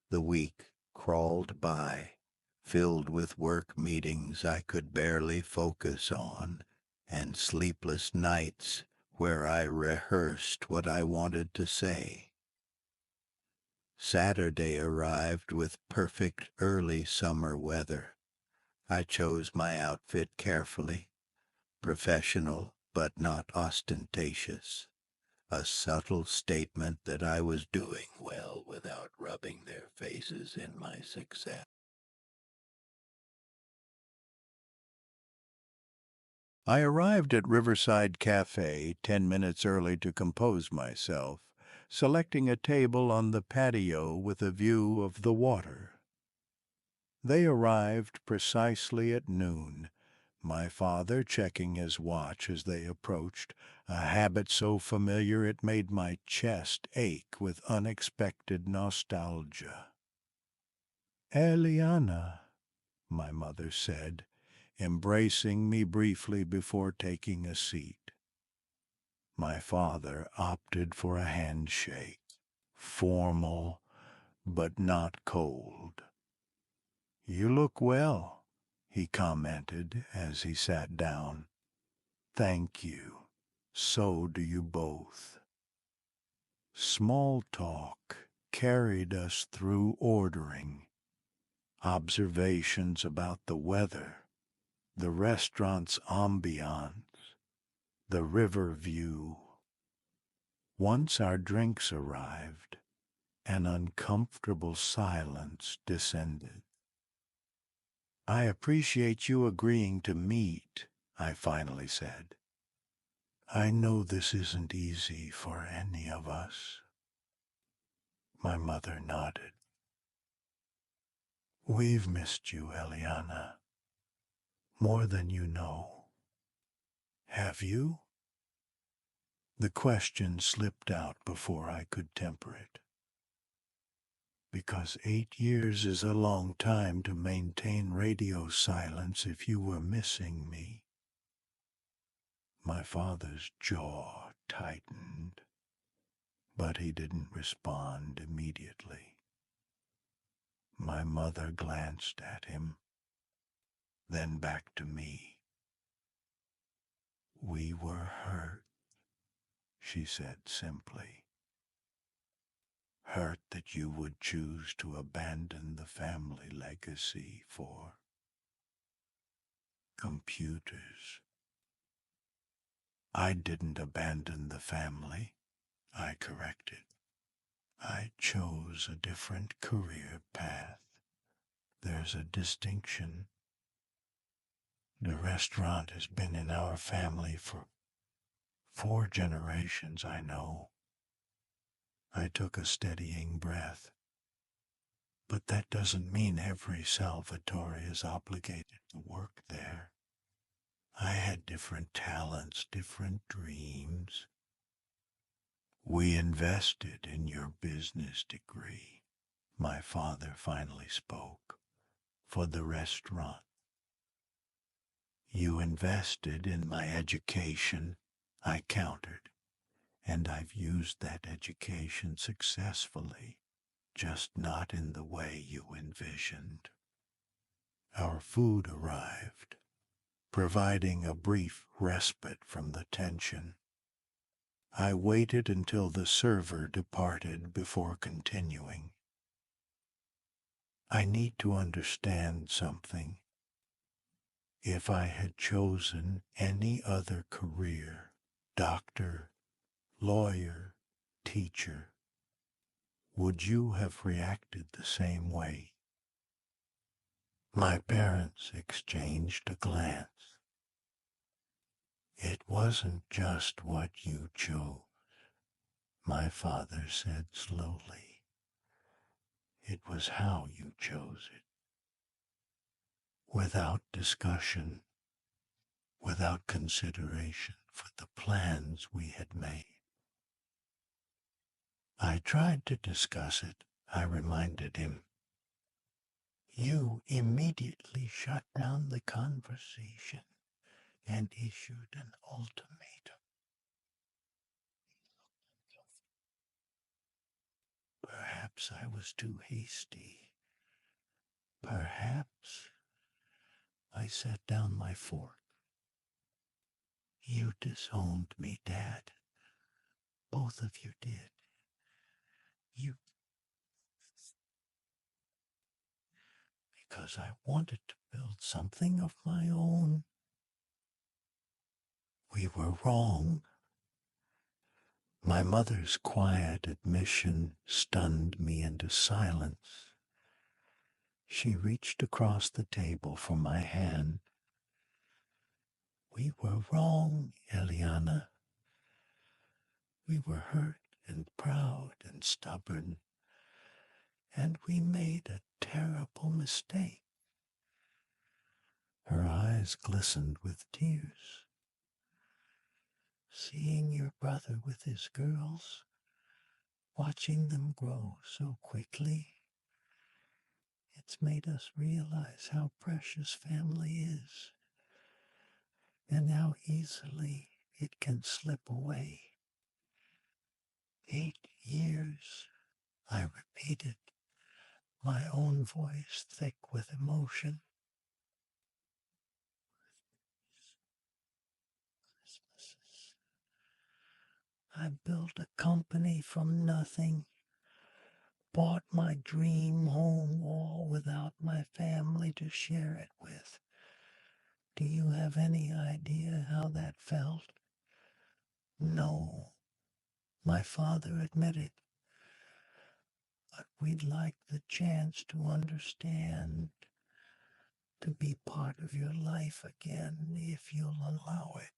The week crawled by, filled with work meetings I could barely focus on, and sleepless nights where I rehearsed what I wanted to say. Saturday arrived with perfect early summer weather. I chose my outfit carefully, professional but not ostentatious, a subtle statement that I was doing well without rubbing their faces in my success. I arrived at Riverside Cafe 10 minutes early to compose myself, selecting a table on the patio with a view of the water. They arrived precisely at noon, my father checking his watch as they approached, a habit so familiar it made my chest ache with unexpected nostalgia. "Eliana," my mother said, embracing me briefly before taking a seat. My father opted for a handshake, formal but not cold. "You look well," he commented as he sat down. "Thank you. So do you both." Small talk carried us through ordering, observations about the weather, the restaurant's ambiance, the river view. Once our drinks arrived, an uncomfortable silence descended. "I appreciate you agreeing to meet," I finally said. "I know this isn't easy for any of us." My mother nodded. "We've missed you, Eliana, more than you know." "Have you?" The question slipped out before I could temper it. "Because 8 years is a long time to maintain radio silence if you were missing me." My father's jaw tightened, but he didn't respond immediately. My mother glanced at him, then back to me. "We were hurt," she said simply. "Hurt that you would choose to abandon the family legacy for computers." "I didn't abandon the family," I corrected. "I chose a different career path. There's a distinction. The restaurant has been in our family for 4 generations, I know." I took a steadying breath. "But that doesn't mean every Salvatore is obligated to work there. I had different talents, different dreams." "We invested in your business degree," my father finally spoke, "for the restaurant." "You invested in my education," I countered, "and I've used that education successfully, just not in the way you envisioned." Our food arrived, providing a brief respite from the tension. I waited until the server departed before continuing. "I need to understand something. If I had chosen any other career, doctor, lawyer, teacher, would you have reacted the same way?" My parents exchanged a glance. "It wasn't just what you chose," my father said slowly. "It was how you chose it. Without discussion, without consideration for the plans we had made." I tried to discuss it, I reminded him. "You immediately shut down the conversation and issued an ultimatum." Perhaps I was too hasty. Perhaps I set down my fork. "You disowned me, Dad. Both of you did. You, because I wanted to build something of my own. We were wrong." My mother's quiet admission stunned me into silence. She reached across the table for my hand. "We were wrong, Eliana. We were hurt and proud and stubborn, and we made a terrible mistake." Her eyes glistened with tears. "Seeing your brother with his girls, watching them grow so quickly, it's made us realize how precious family is and how easily it can slip away." 8 years, I repeated, my own voice thick with emotion. Christmases. I built a company from nothing, bought my dream home all without my family to share it with. Do you have any idea how that felt? No, my father admitted, but we'd like the chance to understand, to be part of your life again, if you'll allow it.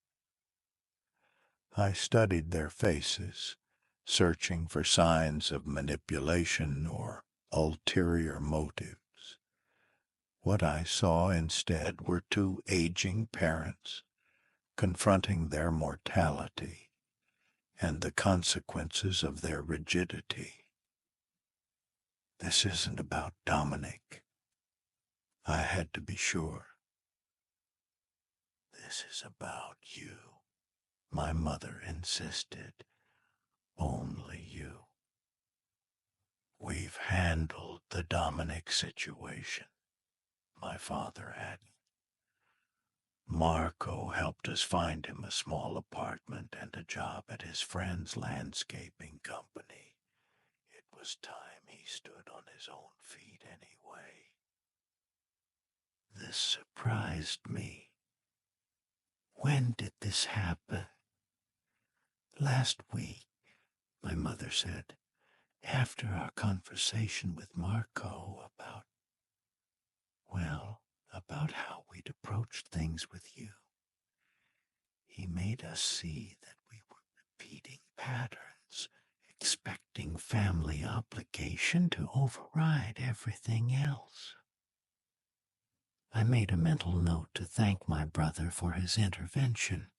I studied their faces, searching for signs of manipulation or ulterior motives. What I saw instead were two aging parents confronting their mortality and the consequences of their rigidity. This isn't about Dominic. I had to be sure. This is about you, my mother insisted. Only you. We've handled the Dominic situation, my father added. Marco helped us find him a small apartment and a job at his friend's landscaping company. It was time he stood on his own feet anyway. This surprised me. When did this happen? Last week, my mother said, after our conversation with Marco about how we'd approached things with you. He made us see that we were repeating patterns, expecting family obligation to override everything else. I made a mental note to thank my brother for his intervention.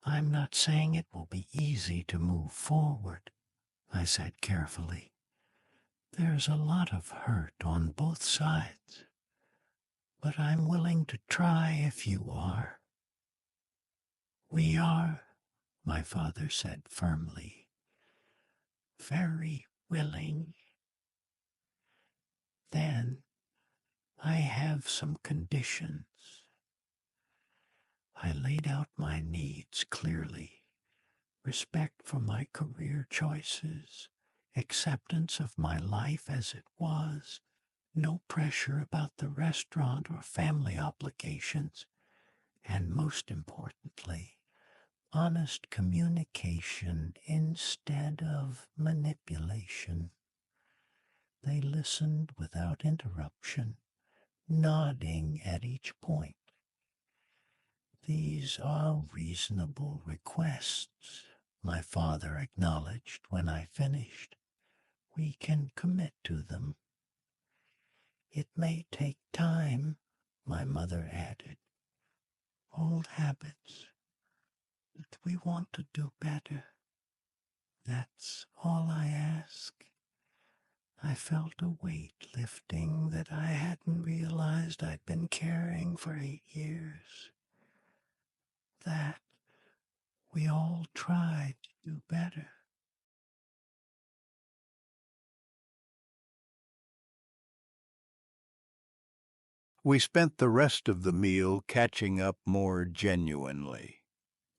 I'm not saying it will be easy to move forward, I said carefully. There's a lot of hurt on both sides, but I'm willing to try if you are. We are, my father said firmly. Very willing. Then I have some conditions. I laid out my needs clearly. Respect for my career choices, acceptance of my life as it was, no pressure about the restaurant or family obligations, and most importantly, honest communication instead of manipulation. They listened without interruption, nodding at each point. These are reasonable requests, my father acknowledged when I finished. We can commit to them. It may take time, my mother added. Old habits, but we want to do better. That's all I ask. I felt a weight lifting that I hadn't realized I'd been carrying for 8 years. That we all tried to do better. We spent the rest of the meal catching up more genuinely.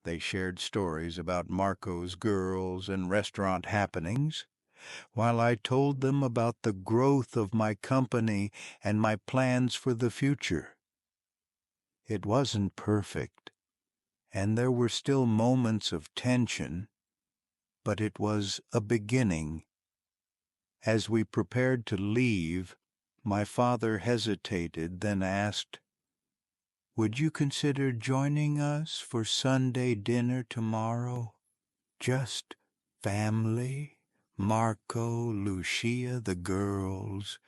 They shared stories about Marco's girls and restaurant happenings, while I told them about the growth of my company and my plans for the future. It wasn't perfect, and there were still moments of tension, but it was a beginning. As we prepared to leave, my father hesitated, then asked, "Would you consider joining us for Sunday dinner tomorrow? Just Family, Marco, Lucia, the girls.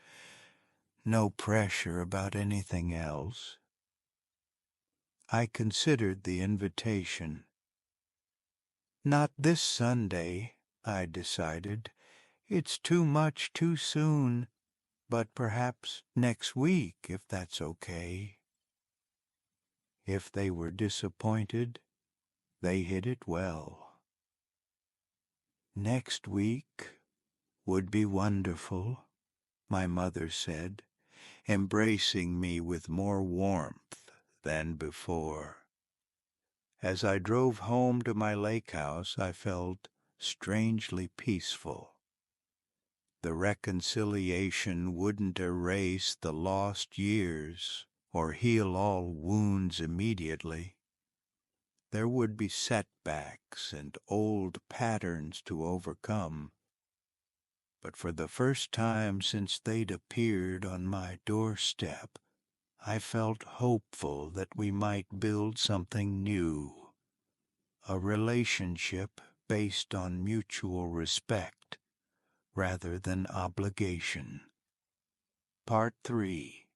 No pressure about anything else. I considered the invitation. Not this Sunday, I decided. It's too much too soon, but perhaps next week, if that's okay. If they were disappointed, they hid it well. Next week would be wonderful, my mother said, embracing me with more warmth than before. As I drove home to my lake house, I felt strangely peaceful. The reconciliation wouldn't erase the lost years or heal all wounds immediately. There would be setbacks and old patterns to overcome. But for the first time since they'd appeared on my doorstep, I felt hopeful that we might build something new, a relationship based on mutual respect rather than obligation. Part 3.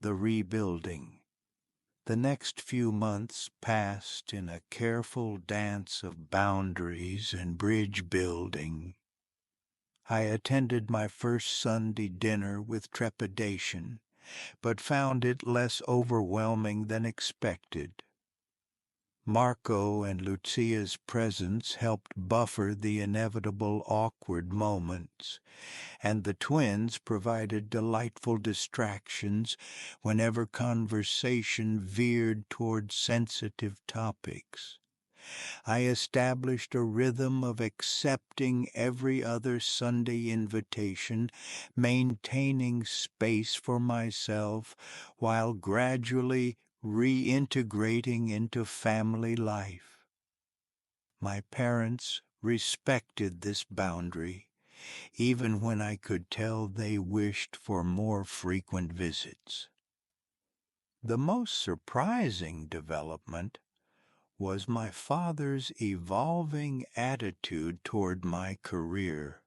The Rebuilding. The next few months passed in a careful dance of boundaries and bridge building. I attended my first Sunday dinner with trepidation, but found it less overwhelming than expected. Marco and Lucia's presence helped buffer the inevitable awkward moments, and the twins provided delightful distractions whenever conversation veered toward sensitive topics. I established a rhythm of accepting every other Sunday invitation, maintaining space for myself, while gradually reintegrating into family life. My parents respected this boundary, even when I could tell they wished for more frequent visits. The most surprising development was my father's evolving attitude toward my career.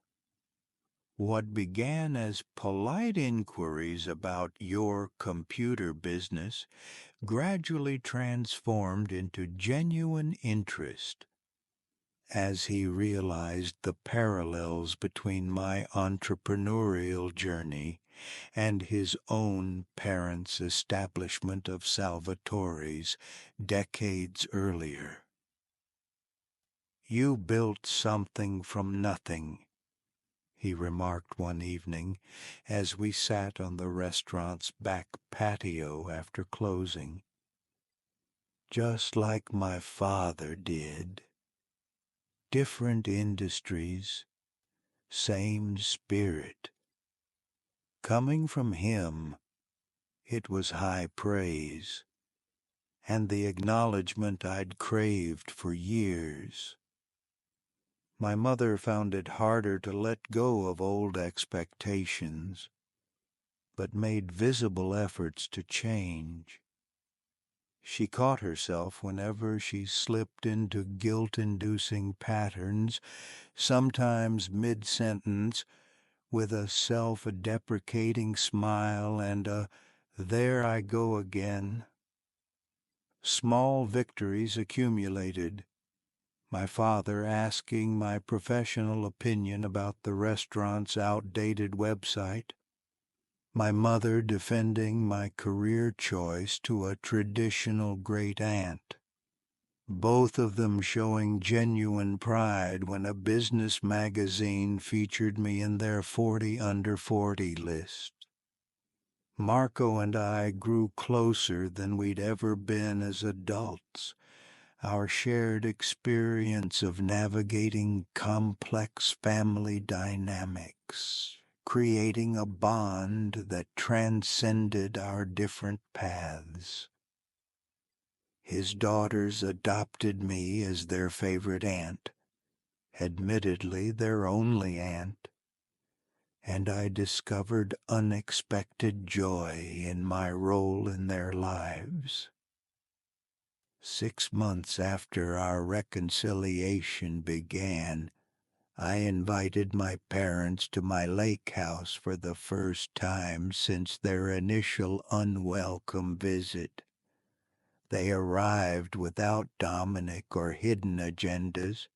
What began as polite inquiries about your computer business gradually transformed into genuine interest as he realized the parallels between my entrepreneurial journey and his own parents' establishment of Salvatore's decades earlier. "You built something from nothing," he remarked one evening as we sat on the restaurant's back patio after closing. "Just like my father did. Different industries, same spirit. Coming from him, it was high praise, and the acknowledgment I'd craved for years. My mother found it harder to let go of old expectations, but made visible efforts to change. She caught herself whenever she slipped into guilt-inducing patterns, sometimes mid-sentence, with a self-deprecating smile and a "there I go again." Small victories accumulated. My father asking my professional opinion about the restaurant's outdated website. My mother defending my career choice to a traditional great-aunt. Both of them showing genuine pride when a business magazine featured me in their 40 under 40 list. Marco and I grew closer than we'd ever been as adults. Our shared experience of navigating complex family dynamics, creating a bond that transcended our different paths. His daughters adopted me as their favorite aunt, admittedly their only aunt, and I discovered unexpected joy in my role in their lives. 6 months after our reconciliation began, I invited my parents to my lake house for the first time since their initial unwelcome visit. They arrived without Dominic or hidden agendas,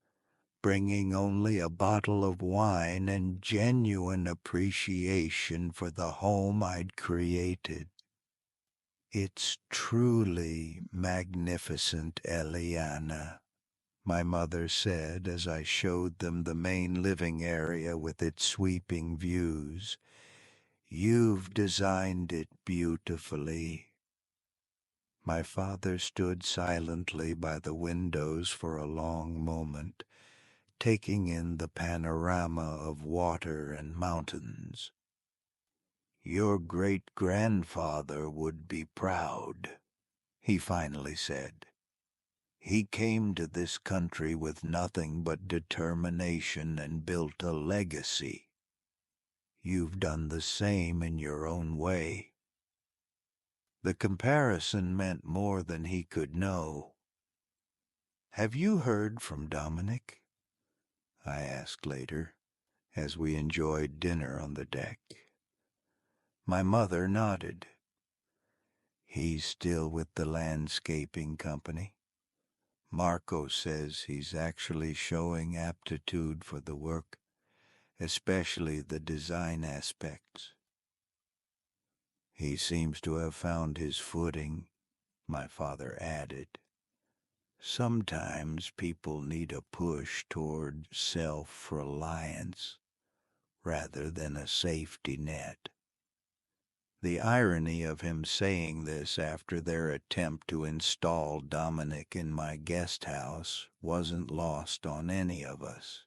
bringing only a bottle of wine and genuine appreciation for the home I'd created. "It's truly magnificent, Eliana," my mother said as I showed them the main living area with its sweeping views. "You've designed it beautifully." My father stood silently by the windows for a long moment, taking in the panorama of water and mountains. "Your great-grandfather would be proud," he finally said. "He came to this country with nothing but determination and built a legacy. You've done the same in your own way." The comparison meant more than he could know. "Have you heard from Dominic?" I asked later, as we enjoyed dinner on the deck. My mother nodded. "He's still with the landscaping company. Marco says he's actually showing aptitude for the work, especially the design aspects. He seems to have found his footing," my father added. "Sometimes people need a push toward self-reliance rather than a safety net." The irony of him saying this after their attempt to install Dominic in my guest house wasn't lost on any of us.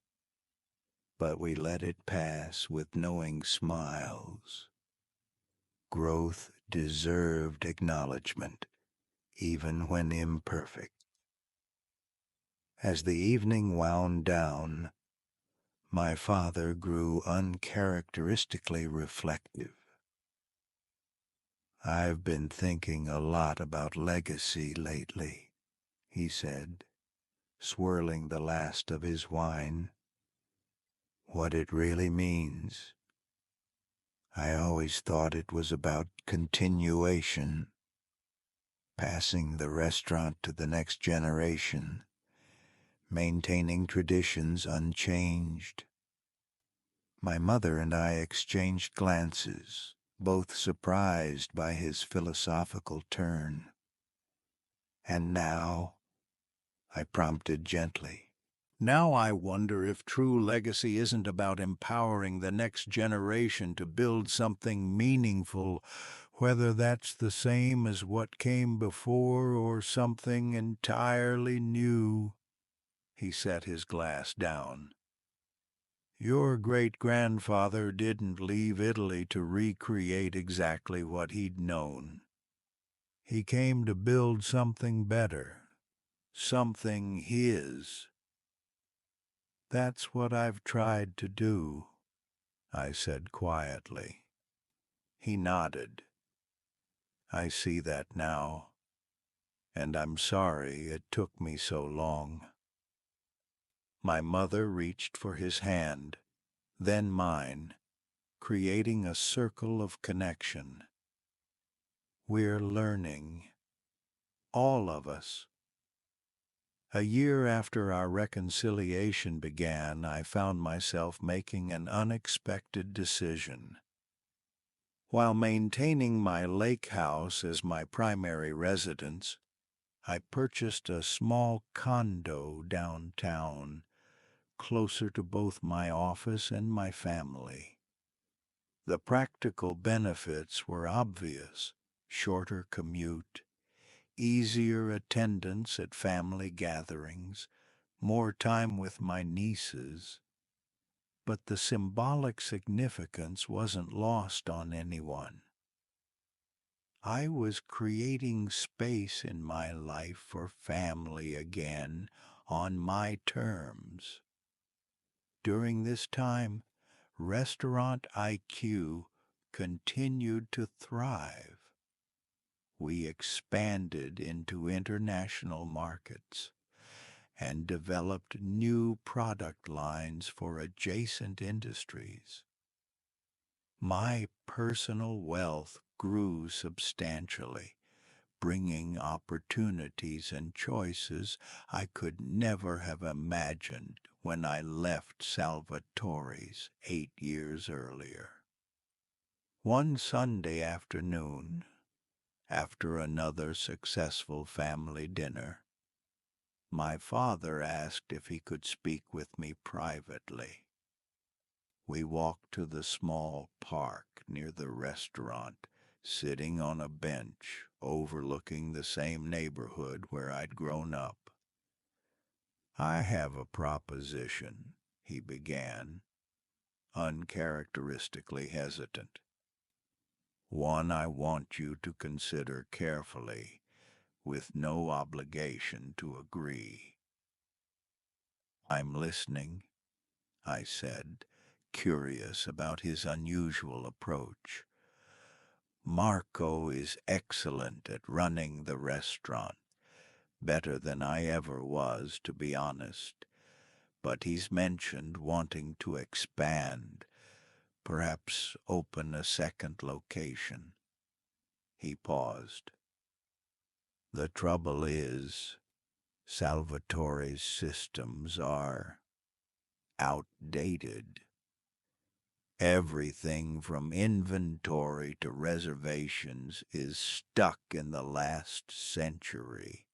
But we let it pass with knowing smiles. Growth deserved acknowledgement, even when imperfect. As the evening wound down, my father grew uncharacteristically reflective. "I've been thinking a lot about legacy lately," he said, swirling the last of his wine. "What it really means. I always thought it was about continuation, passing the restaurant to the next generation, maintaining traditions unchanged." My mother and I exchanged glances, both surprised by his philosophical turn. "And now?" I prompted gently. "Now I wonder if true legacy isn't about empowering the next generation to build something meaningful, whether that's the same as what came before or something entirely new." He set his glass down. "Your great-grandfather didn't leave Italy to recreate exactly what he'd known. He came to build something better, something his. That's what I've tried to do," I said quietly. He nodded. "I see that now, and I'm sorry it took me so long." My mother reached for his hand, then mine, creating a circle of connection. "We're learning, all of us." A year after our reconciliation began, I found myself making an unexpected decision. While maintaining my lake house as my primary residence, I purchased a small condo downtown, closer to both my office and my family. The practical benefits were obvious: shorter commute, easier attendance at family gatherings, more time with my nieces. But the symbolic significance wasn't lost on anyone. I was creating space in my life for family again, on my terms. During this time, Restaurant IQ continued to thrive. We expanded into international markets, and developed new product lines for adjacent industries. My personal wealth grew substantially, bringing opportunities and choices I could never have imagined when I left Salvatore's 8 years earlier. One Sunday afternoon, after another successful family dinner, my father asked if he could speak with me privately. We walked to the small park near the restaurant, sitting on a bench overlooking the same neighborhood where I'd grown up. "I have a proposition," he began, uncharacteristically hesitant. "One I want you to consider carefully, with no obligation to agree." "I'm listening," I said, curious about his unusual approach. "Marco is excellent at running the restaurant, better than I ever was, to be honest. But he's mentioned wanting to expand, perhaps open a second location." He paused. "The trouble is, Salvatore's systems are outdated. Everything from inventory to reservations is stuck in the last century."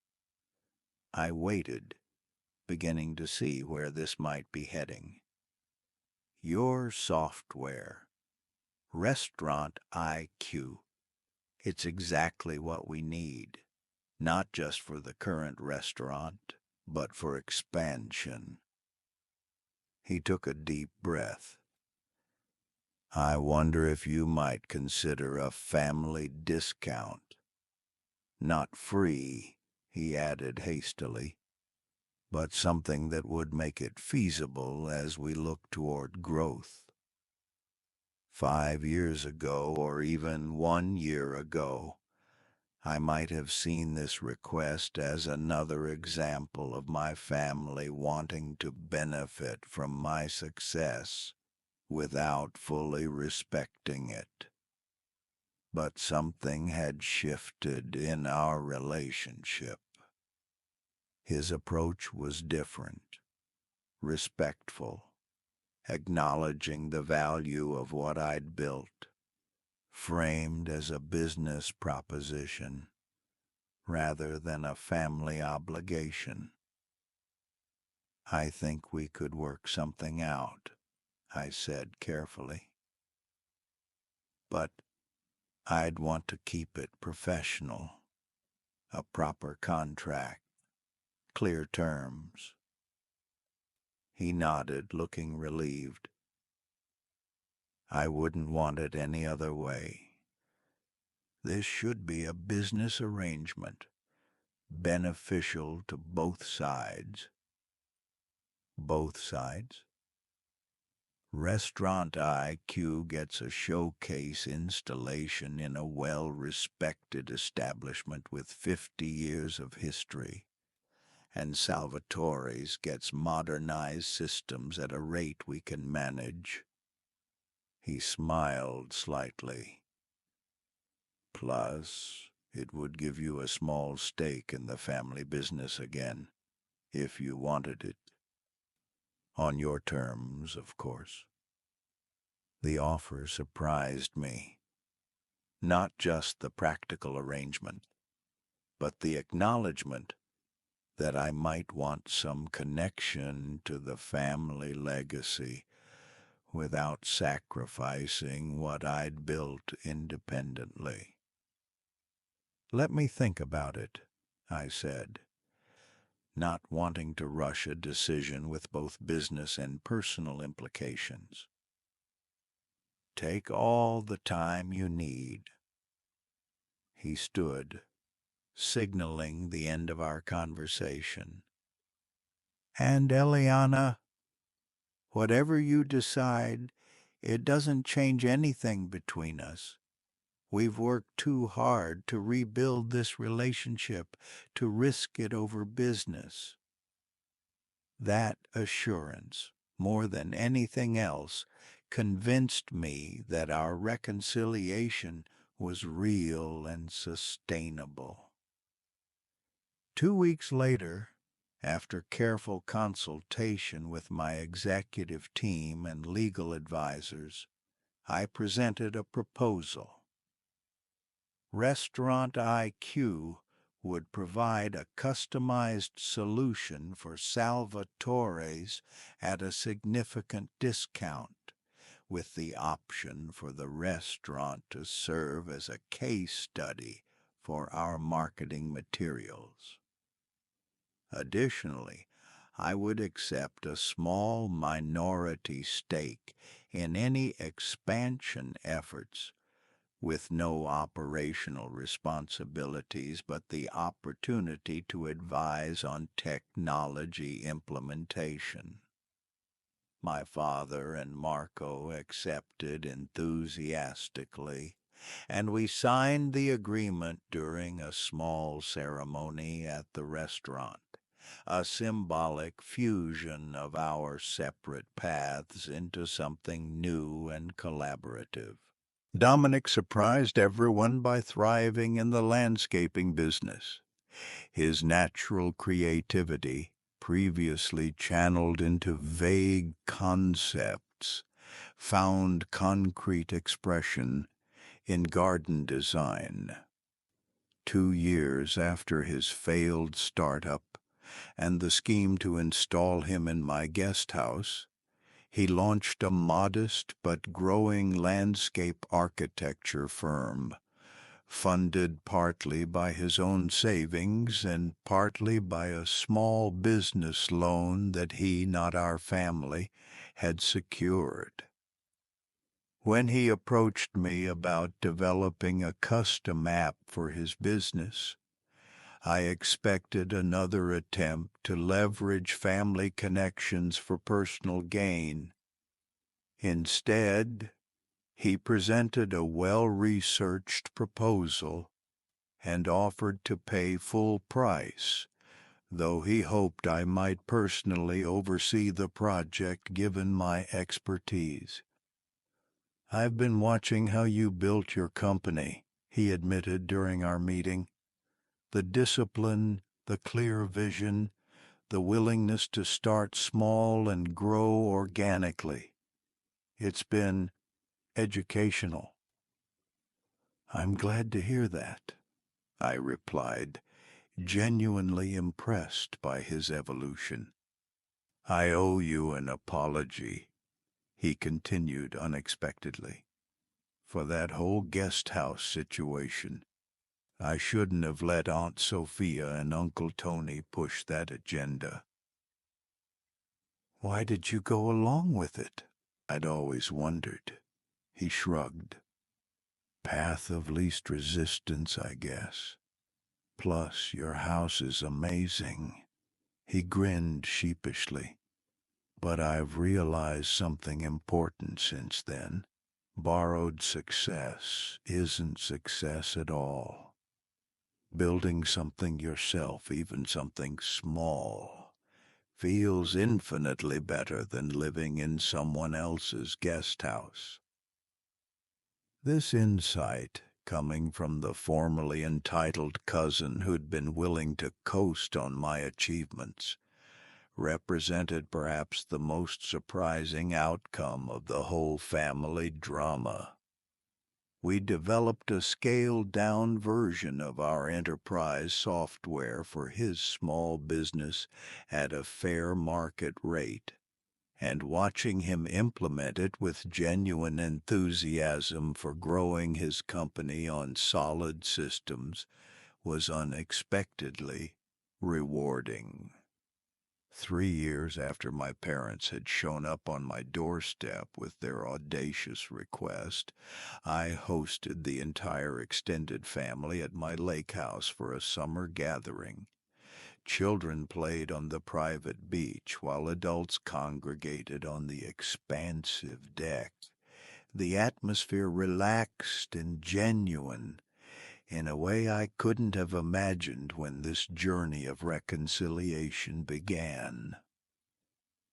I waited, beginning to see where this might be heading. "Your software, Restaurant IQ, it's exactly what we need, not just for the current restaurant, but for expansion." He took a deep breath. "I wonder if you might consider a family discount. Not free," he added hastily, "but something that would make it feasible as we look toward growth. 5 years ago, or even 1 year ago, I might have seen this request as another example of my family wanting to benefit from my success without fully respecting it. But something had shifted in our relationship." His approach was different, respectful, acknowledging the value of what I'd built, framed as a business proposition rather than a family obligation. "I think we could work something out," I said carefully. "But I'd want to keep it professional, a proper contract, clear terms." He nodded, looking relieved. "I wouldn't want it any other way. This should be a business arrangement, beneficial to both sides." "Both sides?" "Restaurant IQ gets a showcase installation in a well-respected establishment with 50 years of history, and Salvatore's gets modernized systems at a rate we can manage." He smiled slightly. "Plus, it would give you a small stake in the family business again, if you wanted it. On your terms, of course." The offer surprised me. Not just the practical arrangement, but the acknowledgement that I might want some connection to the family legacy without sacrificing what I'd built independently. "Let me think about it," I said, not wanting to rush a decision with both business and personal implications. "Take all the time you need." He stood, signaling the end of our conversation. "And Eliana, whatever you decide, it doesn't change anything between us. We've worked too hard to rebuild this relationship, to risk it over business." That assurance, more than anything else, convinced me that our reconciliation was real and sustainable. 2 weeks later, after careful consultation with my executive team and legal advisors, I presented a proposal. Restaurant IQ would provide a customized solution for Salvatore's at a significant discount, with the option for the restaurant to serve as a case study for our marketing materials. Additionally, I would accept a small minority stake in any expansion efforts with no operational responsibilities but the opportunity to advise on technology implementation. My father and Marco accepted enthusiastically, and we signed the agreement during a small ceremony at the restaurant, a symbolic fusion of our separate paths into something new and collaborative. Dominic surprised everyone by thriving in the landscaping business. His natural creativity, previously channeled into vague concepts, found concrete expression in garden design. 2 years after his failed startup and the scheme to install him in my guest house, he launched a modest but growing landscape architecture firm, funded partly by his own savings and partly by a small business loan that he, not our family, had secured. When he approached me about developing a custom app for his business, I expected another attempt to leverage family connections for personal gain. Instead, he presented a well-researched proposal and offered to pay full price, though he hoped I might personally oversee the project given my expertise. "I've been watching how you built your company," he admitted during our meeting. "The discipline, the clear vision, the willingness to start small and grow organically. It's been educational." "I'm glad to hear that," I replied, genuinely impressed by his evolution. "I owe you an apology," he continued unexpectedly, "for that whole guest house situation. I shouldn't have let Aunt Sophia and Uncle Tony push that agenda." "Why did you go along with it?" I'd always wondered. He shrugged. "Path of least resistance, I guess. Plus, your house is amazing." He grinned sheepishly. "But I've realized something important since then. Borrowed success isn't success at all. Building something yourself, even something small, feels infinitely better than living in someone else's guest house." This insight, coming from the formerly entitled cousin who'd been willing to coast on my achievements, represented perhaps the most surprising outcome of the whole family drama. We developed a scaled-down version of our enterprise software for his small business at a fair market rate, and watching him implement it with genuine enthusiasm for growing his company on solid systems was unexpectedly rewarding. 3 years after my parents had shown up on my doorstep with their audacious request, I hosted the entire extended family at my lake house for a summer gathering. Children played on the private beach while adults congregated on the expansive deck. The atmosphere relaxed and genuine in a way I couldn't have imagined when this journey of reconciliation began.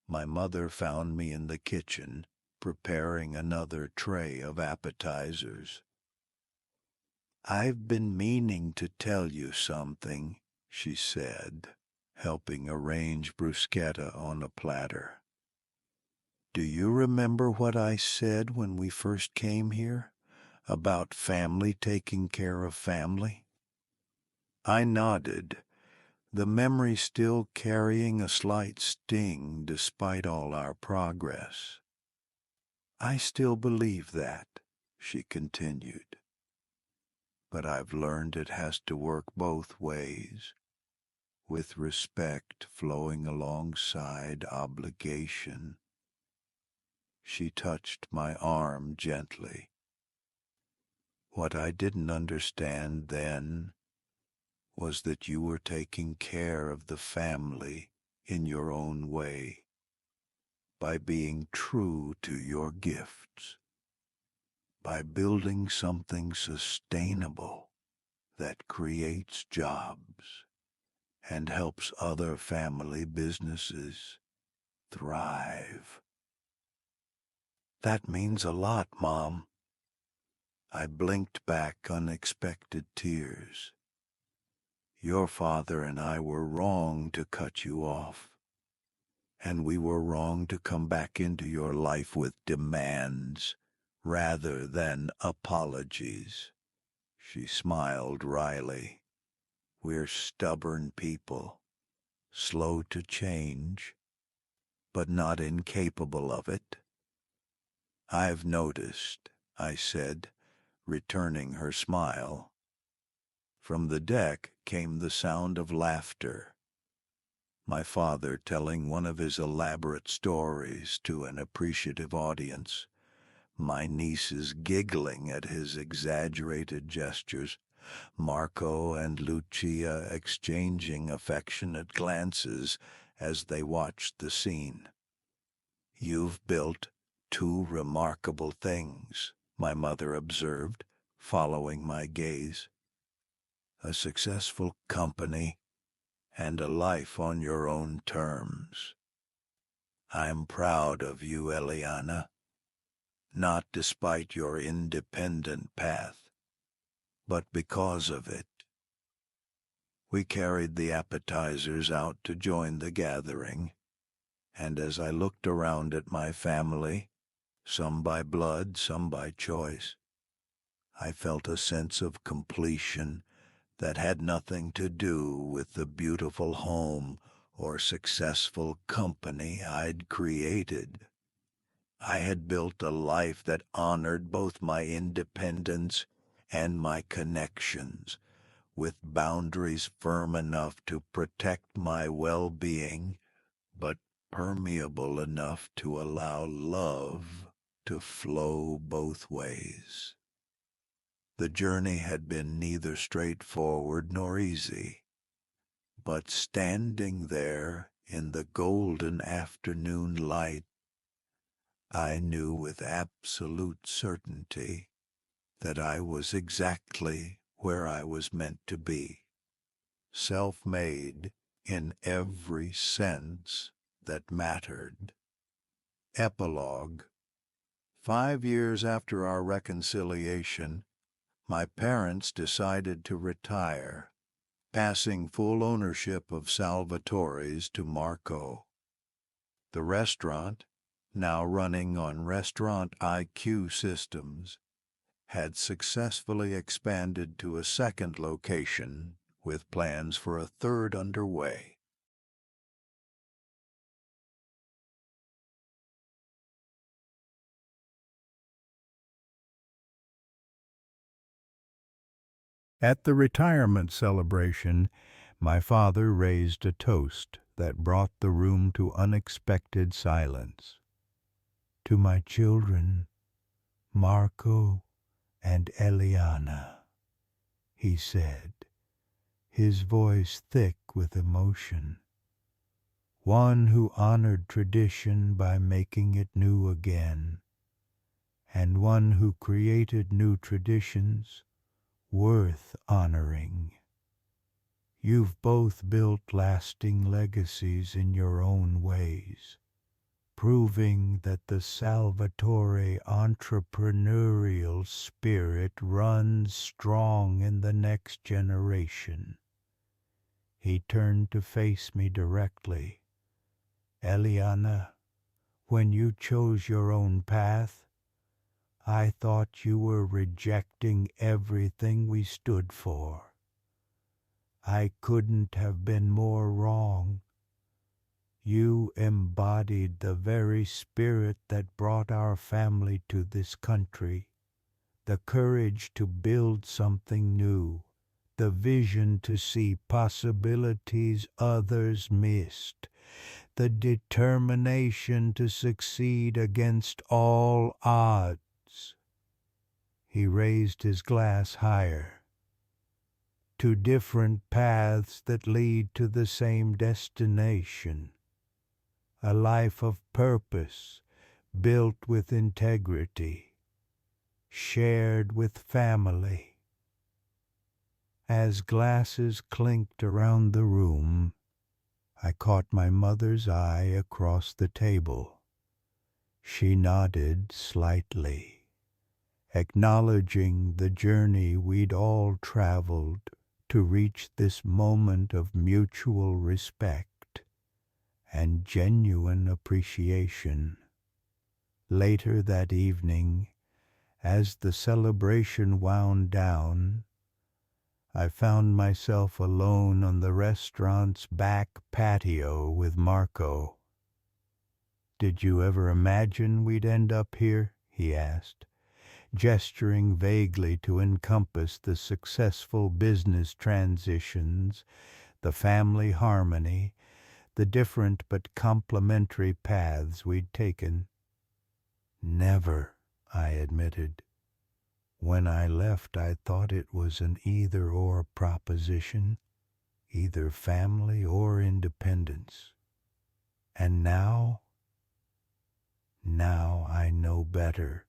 My mother found me in the kitchen, preparing another tray of appetizers. "I've been meaning to tell you something," she said, helping arrange bruschetta on a platter. "Do you remember what I said when we first came here about family taking care of family?" I nodded, the memory still carrying a slight sting despite all our progress. "I still believe that," she continued, "but I've learned it has to work both ways, with respect flowing alongside obligation." She touched my arm gently. "What I didn't understand then was that you were taking care of the family in your own way, by being true to your gifts, by building something sustainable that creates jobs and helps other family businesses thrive." "That means a lot, Mom." I blinked back unexpected tears. "Your father and I were wrong to cut you off, and we were wrong to come back into your life with demands rather than apologies." She smiled wryly. "We're stubborn people, slow to change, but not incapable of it." "I've noticed," I said, returning her smile. From the deck came the sound of laughter, my father telling one of his elaborate stories to an appreciative audience, my nieces giggling at his exaggerated gestures, Marco and Lucia exchanging affectionate glances as they watched the scene. "You've built two remarkable things," my mother observed, following my gaze. "A successful company and a life on your own terms. I'm proud of you, Eliana, not despite your independent path, but because of it." We carried the appetizers out to join the gathering, and as I looked around at my family, some by blood, some by choice, I felt a sense of completion that had nothing to do with the beautiful home or successful company I'd created. I had built a life that honored both my independence and my connections, with boundaries firm enough to protect my well-being, but permeable enough to allow love to flow both ways. The journey had been neither straightforward nor easy, but standing there in the golden afternoon light, I knew with absolute certainty that I was exactly where I was meant to be, self-made in every sense that mattered. Epilogue. 5 years after our reconciliation, my parents decided to retire, passing full ownership of Salvatore's to Marco. The restaurant, now running on Restaurant IQ systems, had successfully expanded to a second location, with plans for a third underway. At the retirement celebration, my father raised a toast that brought the room to unexpected silence. "To my children, Marco and Eliana," he said, his voice thick with emotion. "One who honored tradition by making it new again, and one who created new traditions worth honoring. You've both built lasting legacies in your own ways, proving that the Salvatore entrepreneurial spirit runs strong in the next generation. He turned to face me directly. Eliana, when you chose your own path, I thought you were rejecting everything we stood for. I couldn't have been more wrong. You embodied the very spirit that brought our family to this country, the courage to build something new, the vision to see possibilities others missed, the determination to succeed against all odds. He raised his glass higher. To different paths that lead to the same destination. A life of purpose, built with integrity, shared with family. As glasses clinked around the room, I caught my mother's eye across the table. She nodded slightly, acknowledging the journey we'd all traveled to reach this moment of mutual respect and genuine appreciation. Later that evening, as the celebration wound down, I found myself alone on the restaurant's back patio with Marco. "Did you ever imagine we'd end up here?" he asked, gesturing vaguely to encompass the successful business transitions, the family harmony, the different but complementary paths we'd taken. "Never," I admitted. "When I left, I thought it was an either-or proposition, either family or independence. And now I know better.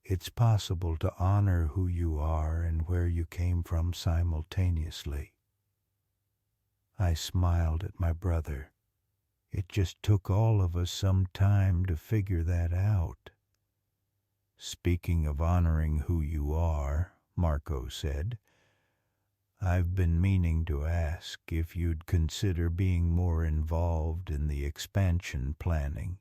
It's possible to honor who you are and where you came from simultaneously." I smiled at my brother. It just took all of us some time to figure that out. "Speaking of honoring who you are," Marco said, "I've been meaning to ask if you'd consider being more involved in the expansion planning.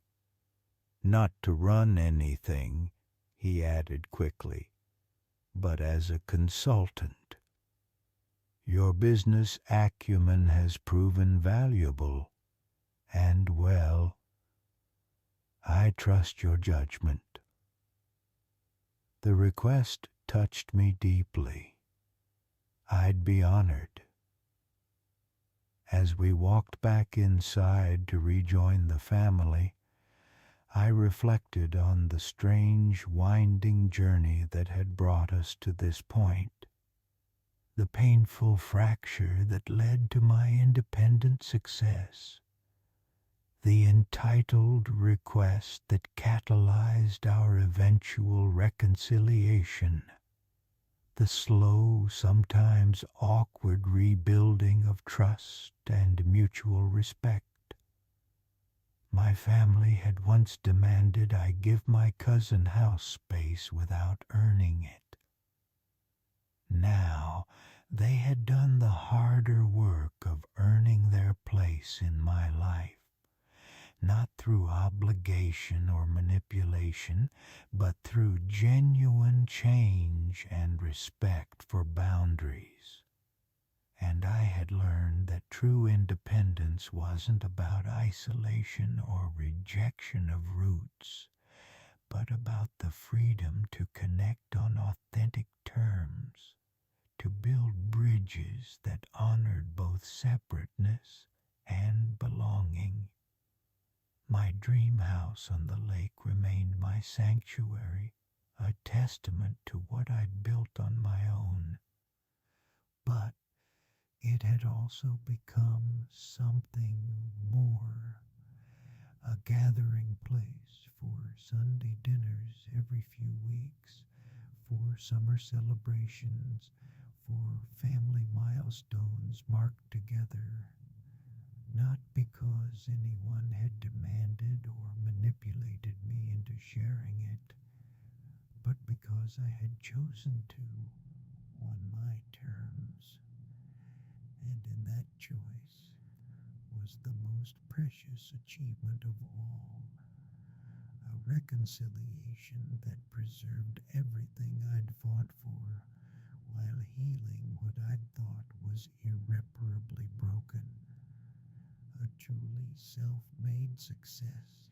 Not to run anything," he added quickly, "but as a consultant. Your business acumen has proven valuable, and, well, I trust your judgment." The request touched me deeply. I'd be honored. As we walked back inside to rejoin the family, I reflected on the strange, winding journey that had brought us to this point. The painful fracture that led to my independent success. The entitled request that catalyzed our eventual reconciliation. The slow, sometimes awkward rebuilding of trust and mutual respect. My family had once demanded I give my cousin house space without earning it. Now they had done the harder work of earning their place in my life, not through obligation or manipulation, but through genuine change and respect for boundaries. And I had learned that true independence wasn't about isolation or rejection of roots, but about the freedom to connect on authentic terms, to build bridges that honored both separateness and belonging. My dream house on the lake remained my sanctuary, a testament to what I'd built on my own. But it had also become something more, a gathering place for Sunday dinners every few weeks, for summer celebrations, for family milestones marked together, not because because anyone had demanded or manipulated me into sharing it, but because I had chosen to on my terms. And in that choice was the most precious achievement of all, a reconciliation that preserved everything I'd fought for while healing what I'd thought was irreparably broken. A truly self-made success.